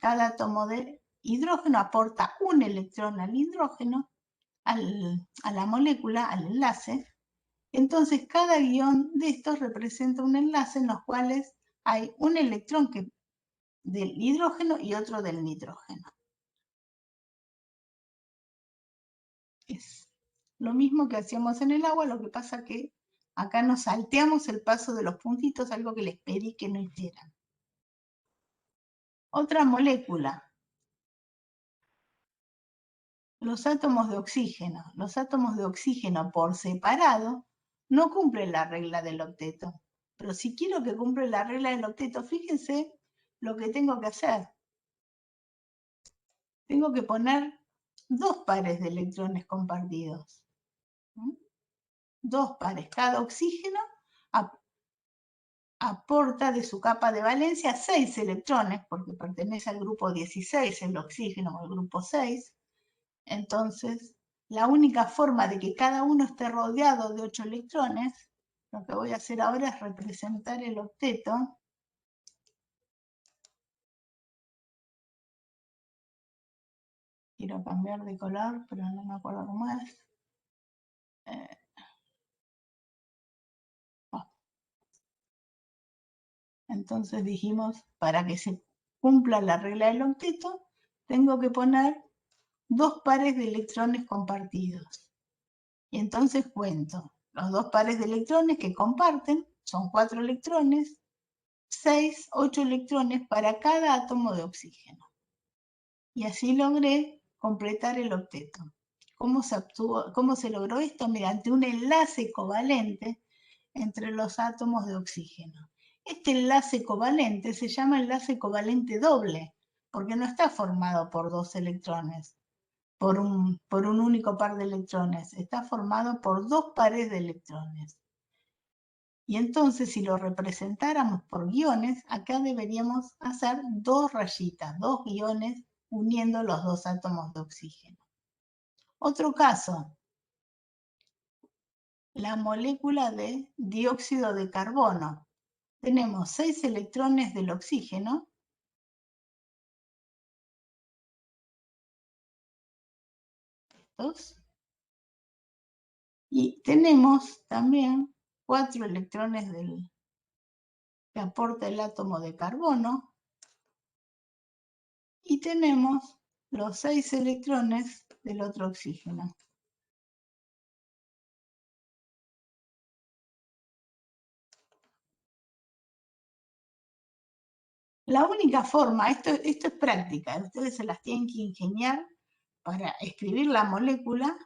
Cada átomo de hidrógeno aporta un electrón al hidrógeno, a la molécula, al enlace. Entonces, cada guión de estos representa un enlace en los cuales hay un electrón del hidrógeno y otro del nitrógeno. Es lo mismo que hacíamos en el agua, lo que pasa que acá nos salteamos el paso de los puntitos, algo que les pedí que no hicieran. Otra molécula. Los átomos de oxígeno. Los átomos de oxígeno por separado no cumplen la regla del octeto. Pero si quiero que cumpla la regla del octeto, fíjense lo que tengo que hacer. tengo que poner 2 pares de electrones compartidos. 2 pares. Cada oxígeno aporta de su capa de valencia 6 electrones, porque pertenece al grupo 16, el oxígeno, o el grupo 6. Entonces, la única forma de que cada uno esté rodeado de 8 electrones, lo que voy a hacer ahora es representar el octeto. Quiero cambiar de color, pero no me acuerdo cómo es. Entonces dijimos, para que se cumpla la regla del octeto, tengo que poner 2 pares de electrones compartidos. Y entonces cuento los 2 pares de electrones que comparten, son 4 electrones, 6, 8 electrones para cada átomo de oxígeno. Y así logré completar el octeto. ¿Cómo se logró esto? Mediante un enlace covalente entre los átomos de oxígeno. Este enlace covalente se llama enlace covalente doble, porque no está formado por 2 electrones, por un único par de electrones, está formado por 2 pares de electrones. Y entonces, si lo representáramos por guiones, acá deberíamos hacer 2 rayitas, 2 guiones uniendo los 2 átomos de oxígeno. Otro caso, la molécula de dióxido de carbono. Tenemos 6 electrones del oxígeno y tenemos también 4 electrones que aporta el átomo de carbono y tenemos los 6 electrones del otro oxígeno. La única forma, esto es práctica, ustedes se las tienen que ingeniar para escribir la molécula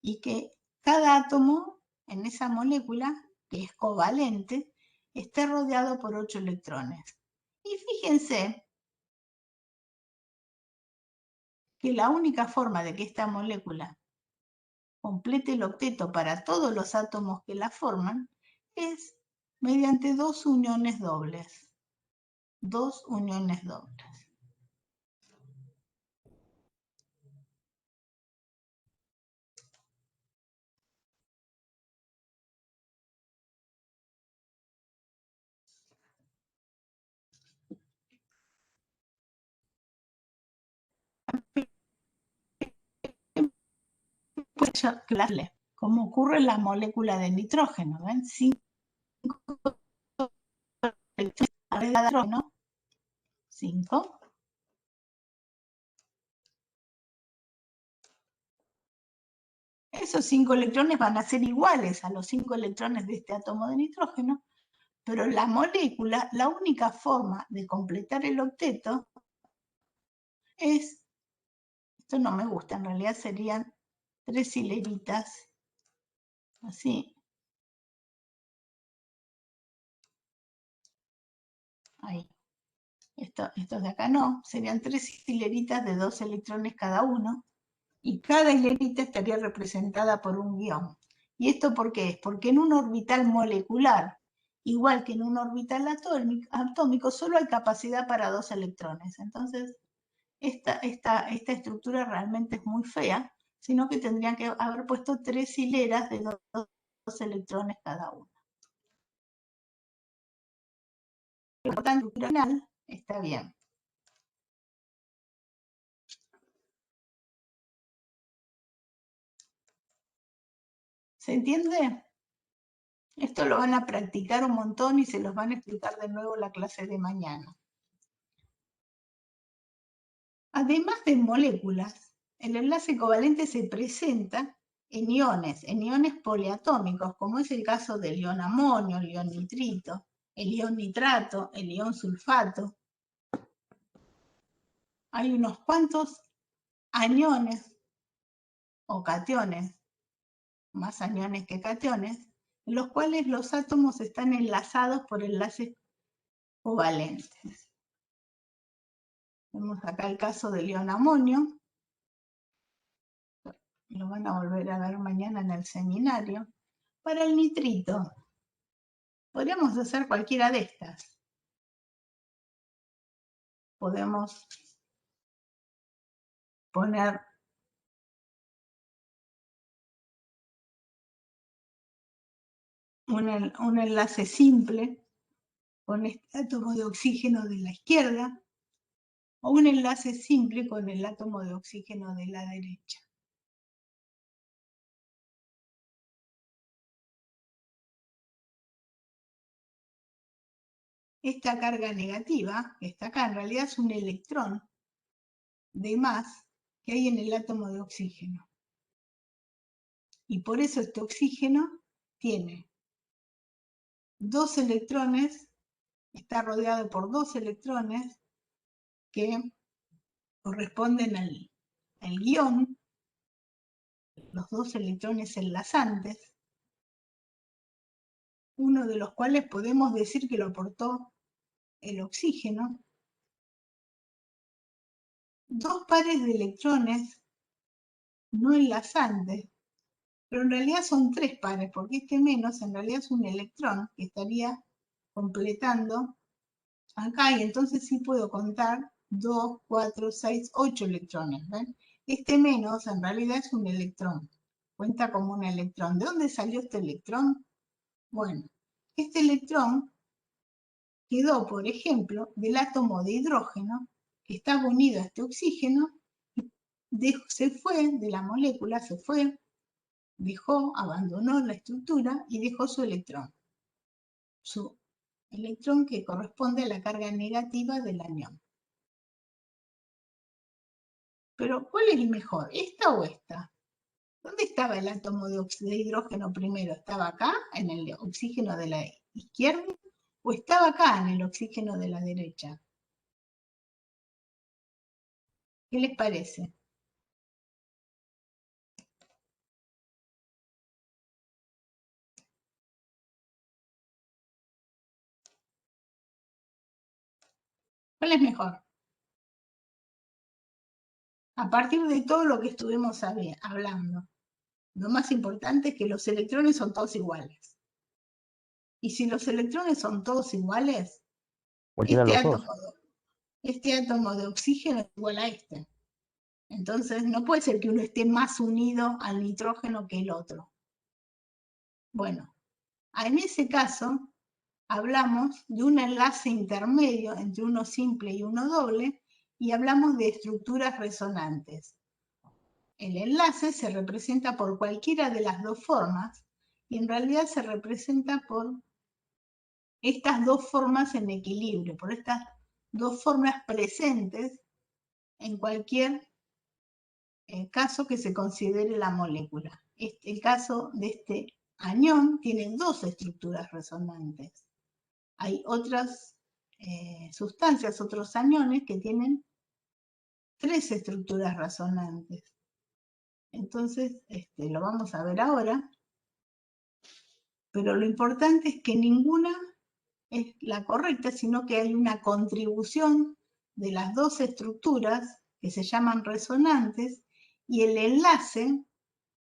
y que cada átomo en esa molécula, que es covalente, esté rodeado por 8 electrones. Y fíjense que la única forma de que esta molécula complete el octeto para todos los átomos que la forman es mediante 2 uniones dobles. 2 uniones dobles. Pues yo claro, como ocurre en la molécula de nitrógeno, ¿ven? 5 electrones de nitrógeno, 5. Esos 5 electrones van a ser iguales a los 5 electrones de este átomo de nitrógeno, pero la molécula, la única forma de completar el octeto es, esto no me gusta, en realidad serían 3 hileritas, así. Ahí. Estos de acá no, serían 3 hileritas de 2 electrones cada uno, y cada hilerita estaría representada por un guión. ¿Y esto por qué es? Porque en un orbital molecular, igual que en un orbital atómico, solo hay capacidad para 2 electrones. Entonces, esta estructura realmente es muy fea, sino que tendrían que haber puesto 3 hileras de 2 electrones cada una. La estructura final está bien. ¿Se entiende? Esto lo van a practicar un montón y se los van a explicar de nuevo en la clase de mañana. Además de moléculas, el enlace covalente se presenta en iones poliatómicos, como es el caso del ion amonio, el ion nitrito, el ion nitrato, el ion sulfato. Hay unos cuantos aniones o cationes, más aniones que cationes, en los cuales los átomos están enlazados por enlaces covalentes. Vemos acá el caso del ion amonio. Lo van a volver a ver mañana en el seminario. Para el nitrito, podríamos hacer cualquiera de estas. Podemos poner un enlace simple con este átomo de oxígeno de la izquierda o un enlace simple con el átomo de oxígeno de la derecha. Esta carga negativa, que está acá, en realidad es un electrón de más que hay en el átomo de oxígeno. Y por eso este oxígeno tiene dos electrones, está rodeado por dos electrones que corresponden al guión, los dos electrones enlazantes, uno de los cuales podemos decir que lo aportó el oxígeno, dos pares de electrones no enlazantes, pero en realidad son tres pares, porque este menos en realidad es un electrón que estaría completando acá, y entonces sí puedo contar 2, 4, 6, 8 electrones, ¿ven? Este menos en realidad es un electrón, cuenta como un electrón. ¿De dónde salió este electrón? Bueno, este electrón quedó, por ejemplo, del átomo de hidrógeno, que estaba unido a este oxígeno, se fue de la molécula, se fue, dejó, abandonó la estructura y dejó su electrón que corresponde a la carga negativa del anión. Pero, ¿cuál es el mejor? ¿Esta o esta? ¿Dónde estaba el átomo de hidrógeno primero? ¿Estaba acá, en el oxígeno de la izquierda? ¿O estaba acá, en el oxígeno de la derecha? ¿Qué les parece? ¿Cuál es mejor? A partir de todo lo que estuvimos hablando, lo más importante es que los electrones son todos iguales. Y si los electrones son todos iguales, Cualquiera de este los dos. este átomo de oxígeno es igual a este. Entonces no puede ser que uno esté más unido al nitrógeno que el otro. Bueno, en ese caso hablamos de un enlace intermedio entre uno simple y uno doble y hablamos de estructuras resonantes. El enlace se representa por cualquiera de las dos formas y en realidad se representa por estas dos formas en equilibrio, por estas dos formas presentes en cualquier caso que se considere la molécula. El caso de este anión tiene dos estructuras resonantes. Hay otras sustancias, otros aniones que tienen tres estructuras resonantes. Entonces, lo vamos a ver ahora, pero lo importante es que ninguna es la correcta, sino que hay una contribución de las dos estructuras que se llaman resonantes y el enlace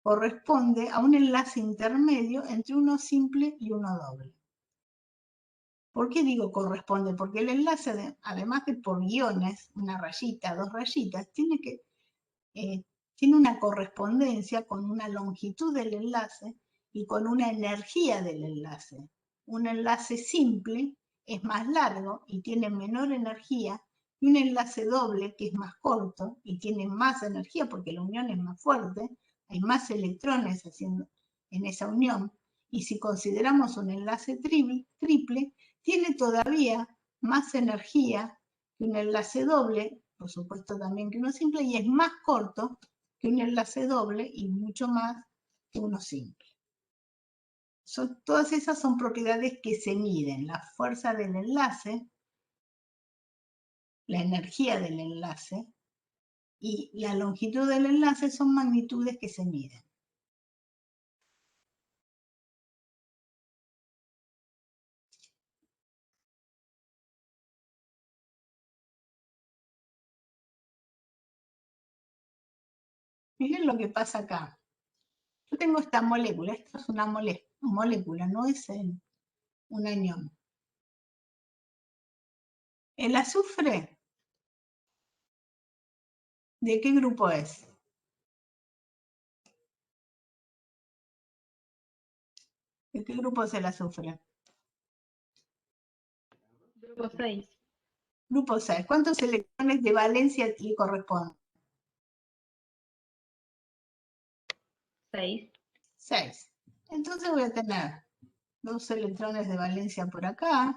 corresponde a un enlace intermedio entre uno simple y uno doble. ¿Por qué digo corresponde? Porque el enlace, además de por guiones, una rayita, dos rayitas, tiene una correspondencia con una longitud del enlace y con una energía del enlace. Un enlace simple es más largo y tiene menor energía, y un enlace doble, que es más corto y tiene más energía porque la unión es más fuerte, hay más electrones haciendo en esa unión, y si consideramos un enlace triple, tiene todavía más energía que un enlace doble, por supuesto también que uno simple, y es más corto que un enlace doble y mucho más que uno simple. Todas esas son propiedades que se miden, la fuerza del enlace, la energía del enlace y la longitud del enlace son magnitudes que se miden. Miren lo que pasa acá. Yo tengo esta molécula, esto es una molécula, no es un anión. El azufre, ¿de qué grupo es? ¿De qué grupo es el azufre? Grupo 6. Grupo 6. ¿Cuántos electrones de valencia le corresponden? 6. 6. Entonces voy a tener 2 electrones de valencia por acá,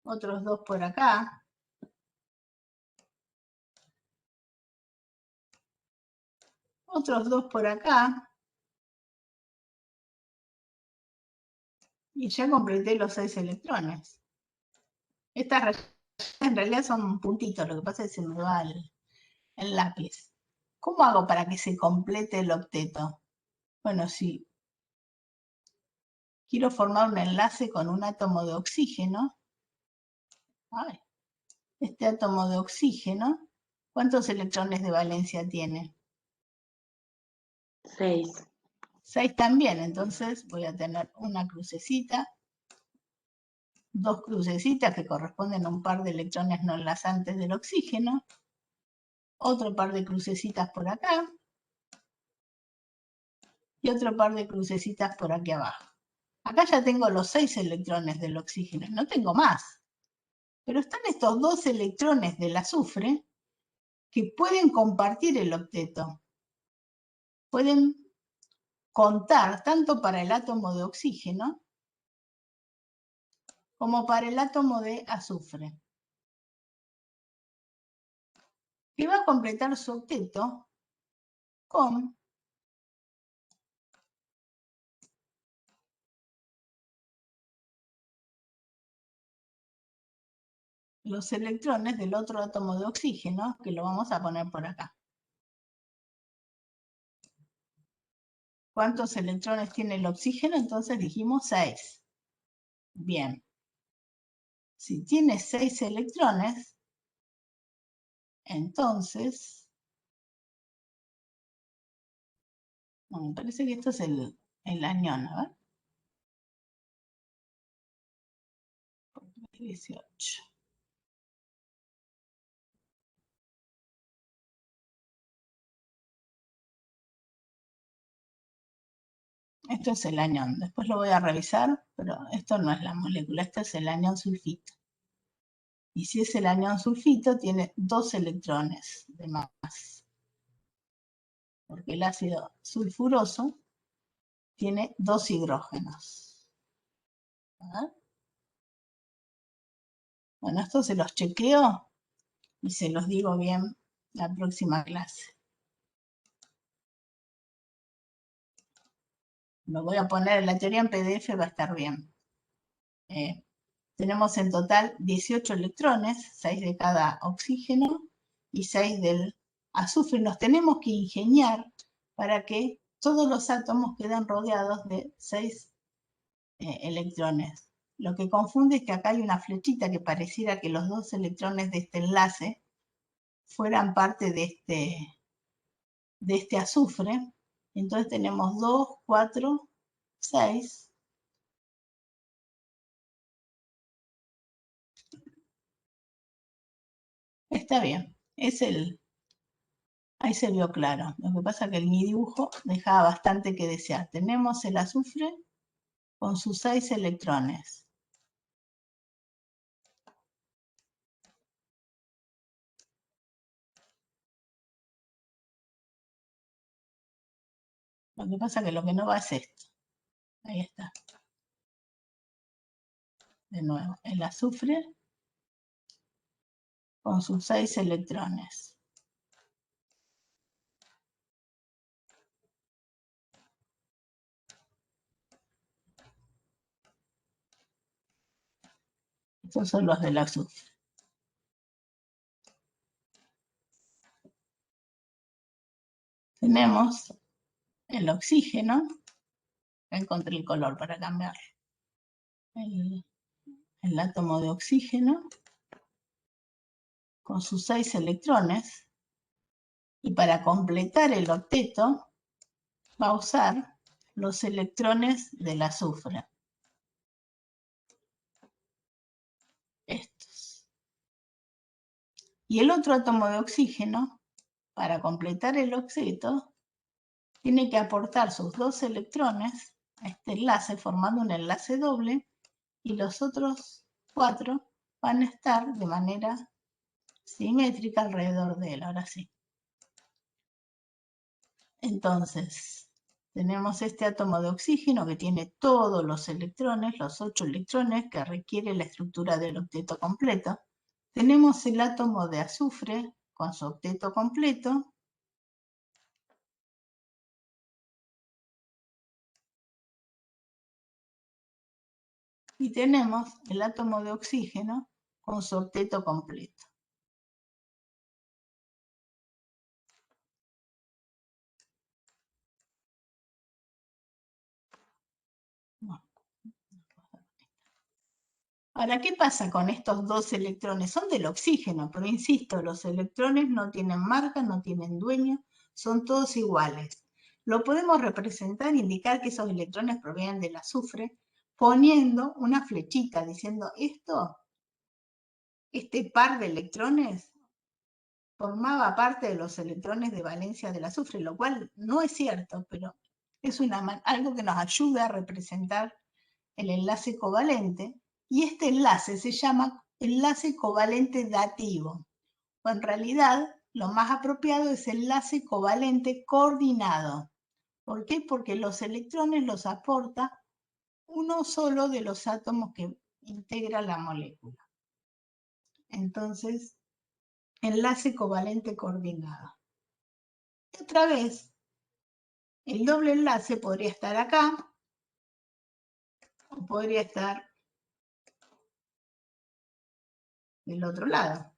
otros 2 por acá, otros 2 por acá, y ya completé los 6 electrones. Estas rayitas en realidad son puntitos, lo que pasa es que se me va el lápiz. ¿Cómo hago para que se complete el octeto? Bueno, si quiero formar un enlace con un átomo de oxígeno, este átomo de oxígeno, ¿cuántos electrones de valencia tiene? 6. 6 también, entonces voy a tener una crucecita, 2 crucecitas que corresponden a un par de electrones no enlazantes del oxígeno, otro par de crucecitas por acá, y otro par de crucecitas por aquí abajo. Acá ya tengo los 6 electrones del oxígeno, no tengo más. Pero están estos 2 electrones del azufre que pueden compartir el octeto. Pueden contar tanto para el átomo de oxígeno como para el átomo de azufre, que va a completar su octeto con los electrones del otro átomo de oxígeno, que lo vamos a poner por acá. ¿Cuántos electrones tiene el oxígeno? Entonces dijimos 6. Bien. Si tiene 6 electrones, entonces, bueno, me parece que esto es el anión, a ver. 18. Esto es el anión. Después lo voy a revisar, pero esto no es la molécula, esto es el anión sulfito. Y si es el anión sulfito, tiene 2 electrones de más. Porque el ácido sulfuroso tiene 2 hidrógenos. A ver. Bueno, esto se los chequeo y se los digo bien la próxima clase. Lo voy a poner en la teoría en PDF, va a estar bien. Tenemos en total 18 electrones, 6 de cada oxígeno y 6 del azufre. Nos tenemos que ingeniar para que todos los átomos queden rodeados de 6 electrones. Lo que confunde es que acá hay una flechita que pareciera que los 2 electrones de este enlace fueran parte de este azufre. Entonces tenemos 2, 4, 6. Está bien, ahí se vio claro. Lo que pasa es que mi dibujo dejaba bastante que desear. Tenemos el azufre con sus 6 electrones. Lo que pasa es que lo que no va es esto. Ahí está. De nuevo, el azufre con sus 6 electrones. Estos son los del azufre. Tenemos el oxígeno. Encontré el color para cambiar. El átomo de oxígeno con sus 6 electrones. Y para completar el octeto va a usar los electrones del azufre. Estos. Y el otro átomo de oxígeno, para completar el octeto, tiene que aportar sus 2 electrones a este enlace formando un enlace doble y los otros 4 van a estar de manera simétrica alrededor de él. Ahora sí. Entonces, tenemos este átomo de oxígeno que tiene todos los electrones, los 8 electrones que requiere la estructura del octeto completo. Tenemos el átomo de azufre con su octeto completo. Y tenemos el átomo de oxígeno con su octeto completo. Bueno. Ahora, ¿qué pasa con estos 2 electrones? Son del oxígeno, pero insisto, los electrones no tienen marca, no tienen dueño, son todos iguales. Lo podemos representar, indicar que esos electrones provienen del azufre, poniendo una flechita diciendo este par de electrones formaba parte de los electrones de valencia del azufre, lo cual no es cierto, pero es algo que nos ayuda a representar el enlace covalente, y este enlace se llama enlace covalente dativo, o en realidad lo más apropiado es enlace covalente coordinado. ¿Por qué? Porque los electrones los aporta uno solo de los átomos que integra la molécula. Entonces, enlace covalente coordinado. Y otra vez, el doble enlace podría estar acá, o podría estar del otro lado.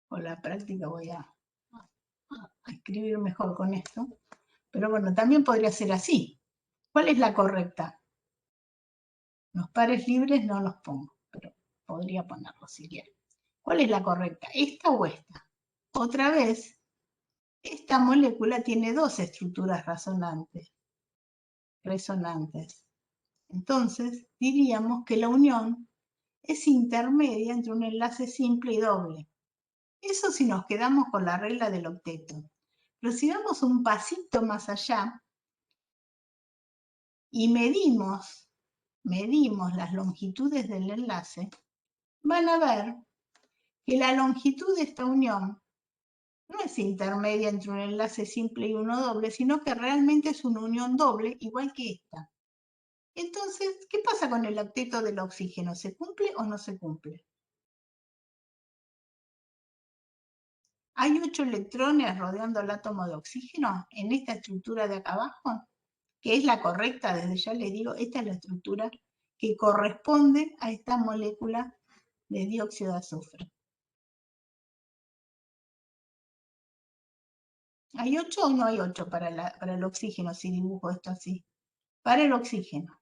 Con la práctica voy a escribir mejor con esto. Pero bueno, también podría ser así. ¿Cuál es la correcta? Los pares libres no los pongo, pero podría ponerlos si quieren. ¿Cuál es la correcta? ¿Esta o esta? Otra vez, esta molécula tiene 2 estructuras resonantes. Entonces, diríamos que la unión es intermedia entre un enlace simple y doble. Eso si nos quedamos con la regla del octeto. Pero si vamos un pasito más allá y medimos las longitudes del enlace, van a ver que la longitud de esta unión no es intermedia entre un enlace simple y uno doble, sino que realmente es una unión doble igual que esta. Entonces, ¿qué pasa con el octeto del oxígeno? ¿Se cumple o no se cumple? ¿Hay 8 electrones rodeando el átomo de oxígeno en esta estructura de acá abajo? Que es la correcta, desde ya les digo, esta es la estructura que corresponde a esta molécula de dióxido de azufre. ¿Hay 8 o no hay 8 para el oxígeno si dibujo esto así? Para el oxígeno.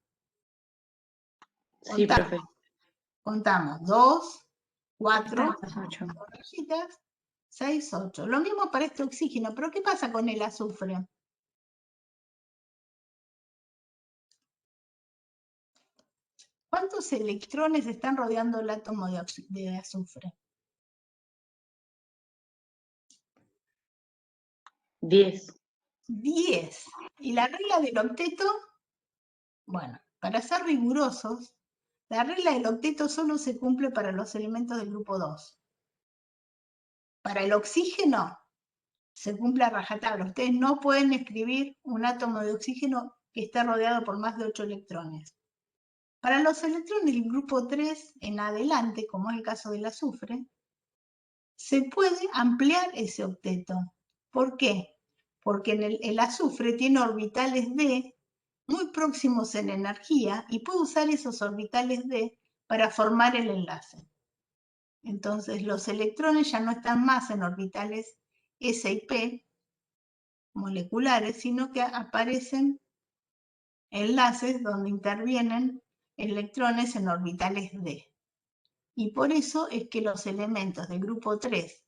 Sí, profe. Contamos 2, 4, Estas 8. 6, 8. Lo mismo para este oxígeno, pero ¿qué pasa con el azufre? ¿Cuántos electrones están rodeando el átomo de azufre? 10. 10. ¿Y la regla del octeto? Bueno, para ser rigurosos, la regla del octeto solo se cumple para los elementos del grupo 2. Para el oxígeno se cumple a rajatabla. Ustedes no pueden escribir un átomo de oxígeno que esté rodeado por más de 8 electrones. Para los electrones del grupo 3 en adelante, como es el caso del azufre, se puede ampliar ese octeto. ¿Por qué? Porque el azufre tiene orbitales D muy próximos en energía y puede usar esos orbitales D para formar el enlace. Entonces los electrones ya no están más en orbitales S y P moleculares, sino que aparecen enlaces donde intervienen electrones en orbitales d. Y por eso es que los elementos del grupo 3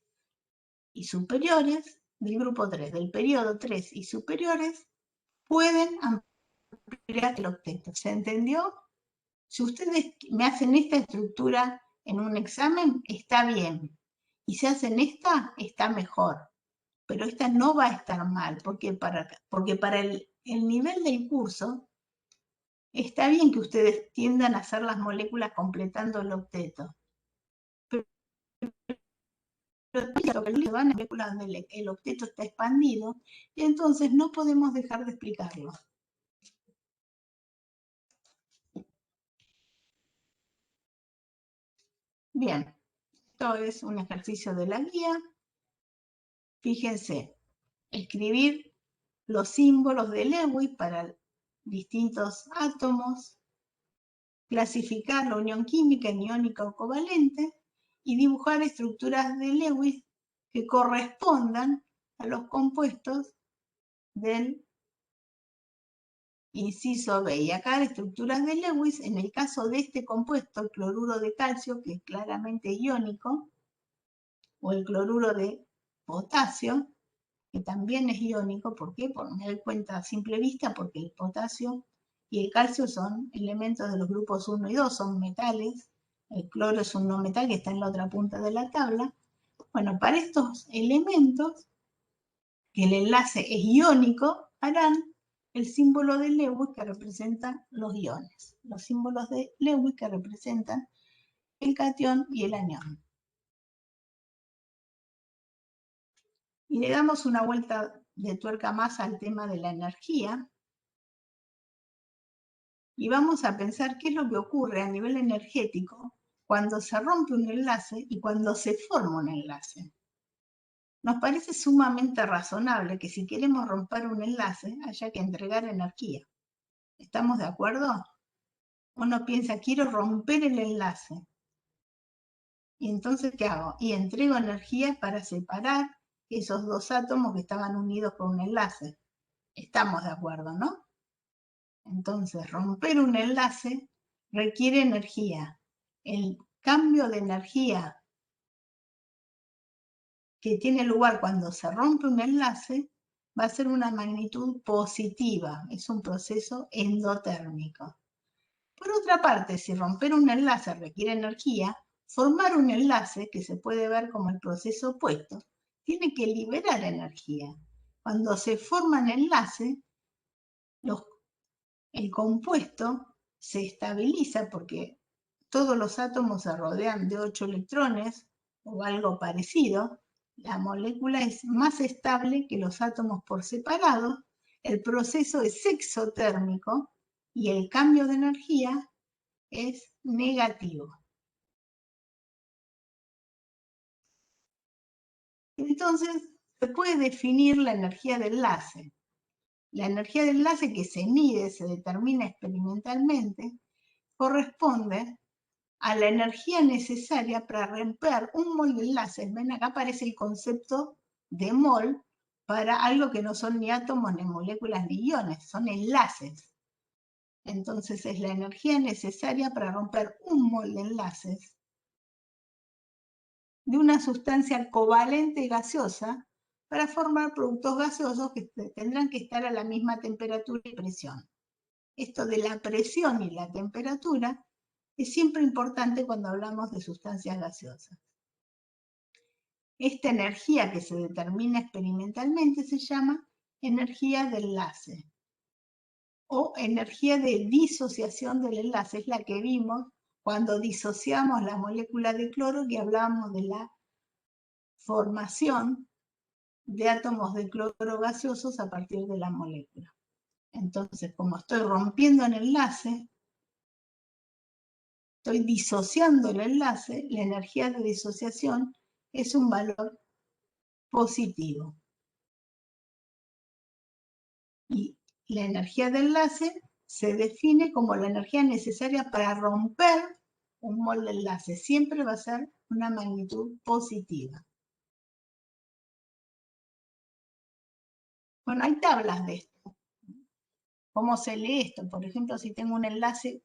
y superiores, del grupo 3, del periodo 3 y superiores, pueden ampliar el octeto. ¿Se entendió? Si ustedes me hacen esta estructura en un examen, está bien. Y si hacen esta, está mejor. Pero esta no va a estar mal, porque para el nivel del curso, está bien que ustedes tiendan a hacer las moléculas completando el octeto. Pero van a moléculas donde el octeto está expandido, y entonces no podemos dejar de explicarlo. Bien, esto es un ejercicio de la guía. Fíjense, escribir los símbolos de Lewis para distintos átomos, clasificar la unión química en iónica o covalente y dibujar estructuras de Lewis que correspondan a los compuestos del inciso B. Y acá estructuras de Lewis, en el caso de este compuesto, el cloruro de calcio, que es claramente iónico, o el cloruro de potasio, que también es iónico. ¿Por qué? Porque me doy cuenta a simple vista, porque el potasio y el calcio son elementos de los grupos 1 y 2, son metales. El cloro es un no metal que está en la otra punta de la tabla. Bueno, para estos elementos, que el enlace es iónico, harán el símbolo de Lewis que representa los iones. Los símbolos de Lewis que representan el catión y el anión. Y le damos una vuelta de tuerca más al tema de la energía. Y vamos a pensar qué es lo que ocurre a nivel energético cuando se rompe un enlace y cuando se forma un enlace. Nos parece sumamente razonable que si queremos romper un enlace haya que entregar energía. ¿Estamos de acuerdo? Uno piensa, quiero romper el enlace. Y entonces, ¿qué hago? Y entrego energía para separar esos dos átomos que estaban unidos por un enlace. Estamos de acuerdo, ¿no? Entonces, romper un enlace requiere energía. El cambio de energía que tiene lugar cuando se rompe un enlace va a ser una magnitud positiva. Es un proceso endotérmico. Por otra parte, si romper un enlace requiere energía, formar un enlace, que se puede ver como el proceso opuesto, tiene que liberar energía. Cuando se forman enlaces, el compuesto se estabiliza porque todos los átomos se rodean de 8 electrones o algo parecido. La molécula es más estable que los átomos por separado. El proceso es exotérmico y el cambio de energía es negativo. Entonces, se puede definir la energía de enlace. La energía de enlace que se mide, se determina experimentalmente, corresponde a la energía necesaria para romper un mol de enlaces. Ven, acá aparece el concepto de mol para algo que no son ni átomos, ni moléculas, ni iones, son enlaces. Entonces es la energía necesaria para romper un mol de enlaces de una sustancia covalente gaseosa para formar productos gaseosos que tendrán que estar a la misma temperatura y presión. Esto de la presión y la temperatura es siempre importante cuando hablamos de sustancias gaseosas. Esta energía que se determina experimentalmente se llama energía de enlace o energía de disociación del enlace. Es la que vimos cuando disociamos la molécula de cloro, que hablábamos de la formación de átomos de cloro gaseosos a partir de la molécula. Entonces, como estoy rompiendo el enlace, estoy disociando el enlace, la energía de disociación es un valor positivo. Y la energía de enlace se define como la energía necesaria para romper un mol de enlace. Siempre va a ser una magnitud positiva. Bueno, hay tablas de esto. ¿Cómo se lee esto? Por ejemplo, si tengo un enlace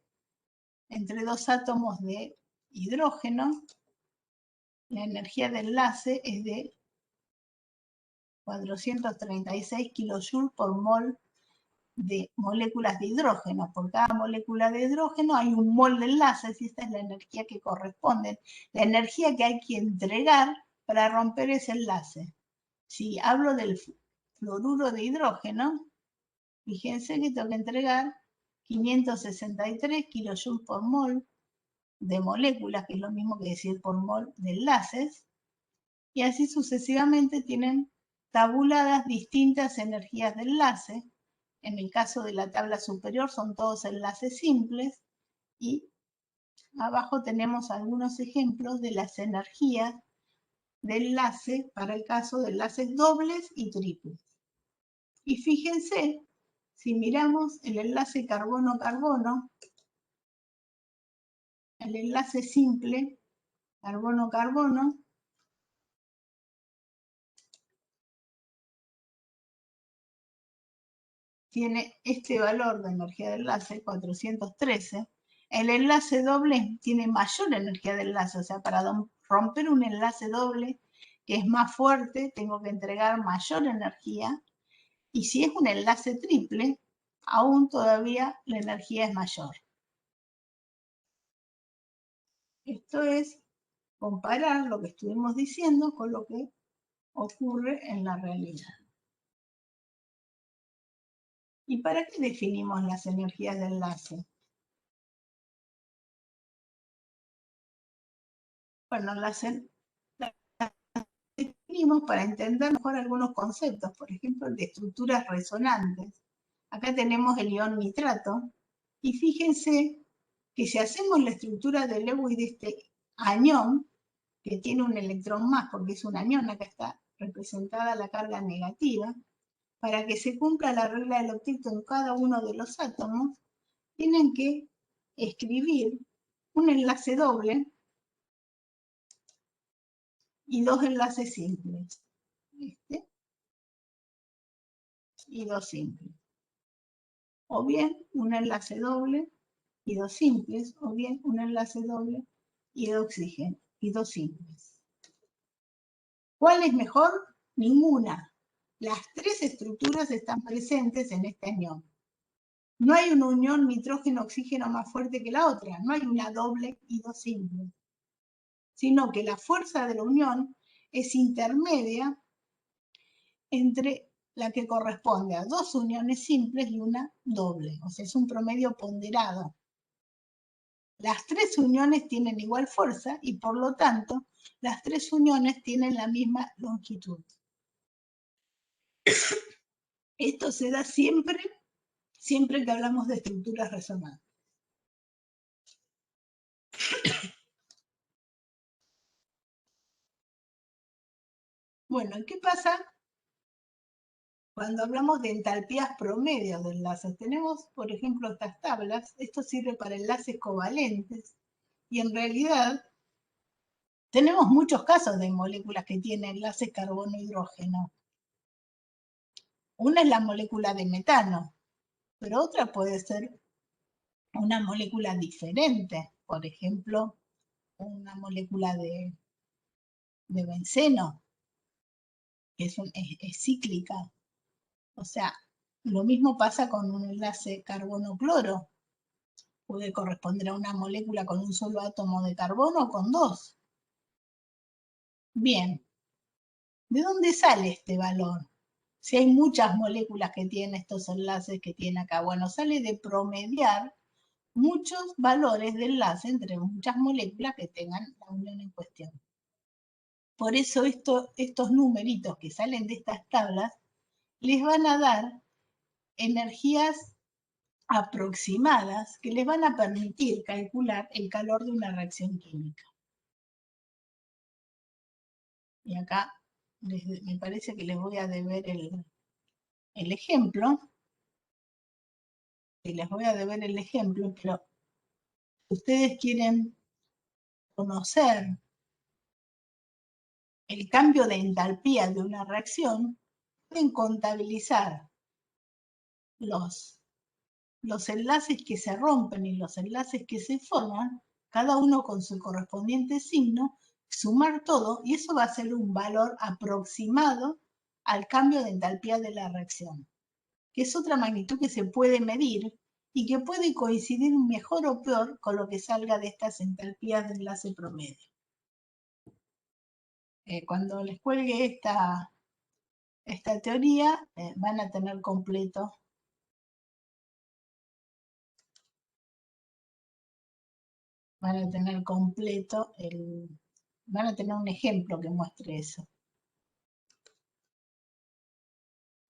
entre dos átomos de hidrógeno, la energía de enlace es de 436 kilojoules por mol de moléculas de hidrógeno. Por cada molécula de hidrógeno hay un mol de enlaces y esta es la energía que corresponde, la energía que hay que entregar para romper ese enlace. Si hablo del fluoruro de hidrógeno, fíjense que tengo que entregar 563 kilojoules por mol de moléculas, que es lo mismo que decir por mol de enlaces, y así sucesivamente tienen tabuladas distintas energías de enlace. En el caso de la tabla superior son todos enlaces simples y abajo tenemos algunos ejemplos de las energías de enlace para el caso de enlaces dobles y triples. Y fíjense, si miramos el enlace carbono-carbono, el enlace simple carbono-carbono, tiene este valor de energía de enlace, 413. El enlace doble tiene mayor energía de enlace, o sea, para romper un enlace doble que es más fuerte, tengo que entregar mayor energía. Y si es un enlace triple, aún todavía la energía es mayor. Esto es comparar lo que estuvimos diciendo con lo que ocurre en la realidad. ¿Y para qué definimos las energías de enlace? Bueno, las definimos para entender mejor algunos conceptos, por ejemplo, el de estructuras resonantes. Acá tenemos el ion nitrato, y fíjense que si hacemos la estructura de Lewis de este anión, que tiene un electrón más porque es un anión, acá está representada la carga negativa, para que se cumpla la regla del octeto en cada uno de los átomos, tienen que escribir un enlace doble y dos enlaces simples. Este y dos simples. O bien un enlace doble y dos simples, o bien un enlace doble y de oxígeno y dos simples. ¿Cuál es mejor? Ninguna. Las tres estructuras están presentes en este anión. No hay una unión nitrógeno-oxígeno más fuerte que la otra, no hay una doble y dos simples, sino que la fuerza de la unión es intermedia entre la que corresponde a dos uniones simples y una doble, o sea, es un promedio ponderado. Las tres uniones tienen igual fuerza y por lo tanto las tres uniones tienen la misma longitud. Esto se da siempre que hablamos de estructuras resonantes. Bueno, ¿y qué pasa cuando hablamos de entalpías promedio de enlaces? Tenemos, por ejemplo, estas tablas. Esto sirve para enlaces covalentes y en realidad tenemos muchos casos de moléculas que tienen enlaces carbono-hidrógeno. Una es la molécula de metano, pero otra puede ser una molécula diferente. Por ejemplo, una molécula de benceno, que es cíclica. O sea, lo mismo pasa con un enlace carbono-cloro. Puede corresponder a una molécula con un solo átomo de carbono o con dos. Bien, ¿de dónde sale este valor? Si hay muchas moléculas que tienen estos enlaces que tiene acá, bueno, sale de promediar muchos valores de enlace entre muchas moléculas que tengan la unión en cuestión. Por eso estos numeritos que salen de estas tablas les van a dar energías aproximadas que les van a permitir calcular el calor de una reacción química. Y acá me parece que les voy a deber el ejemplo. Y les voy a deber el ejemplo, pero ustedes quieren conocer el cambio de entalpía de una reacción, pueden contabilizar los los enlaces que se rompen y los enlaces que se forman, cada uno con su correspondiente signo, sumar todo y eso va a ser un valor aproximado al cambio de entalpía de la reacción, que es otra magnitud que se puede medir y que puede coincidir mejor o peor con lo que salga de estas entalpías de enlace promedio. Cuando les cuelgue esta teoría, van a tener completo van a tener un ejemplo que muestre eso.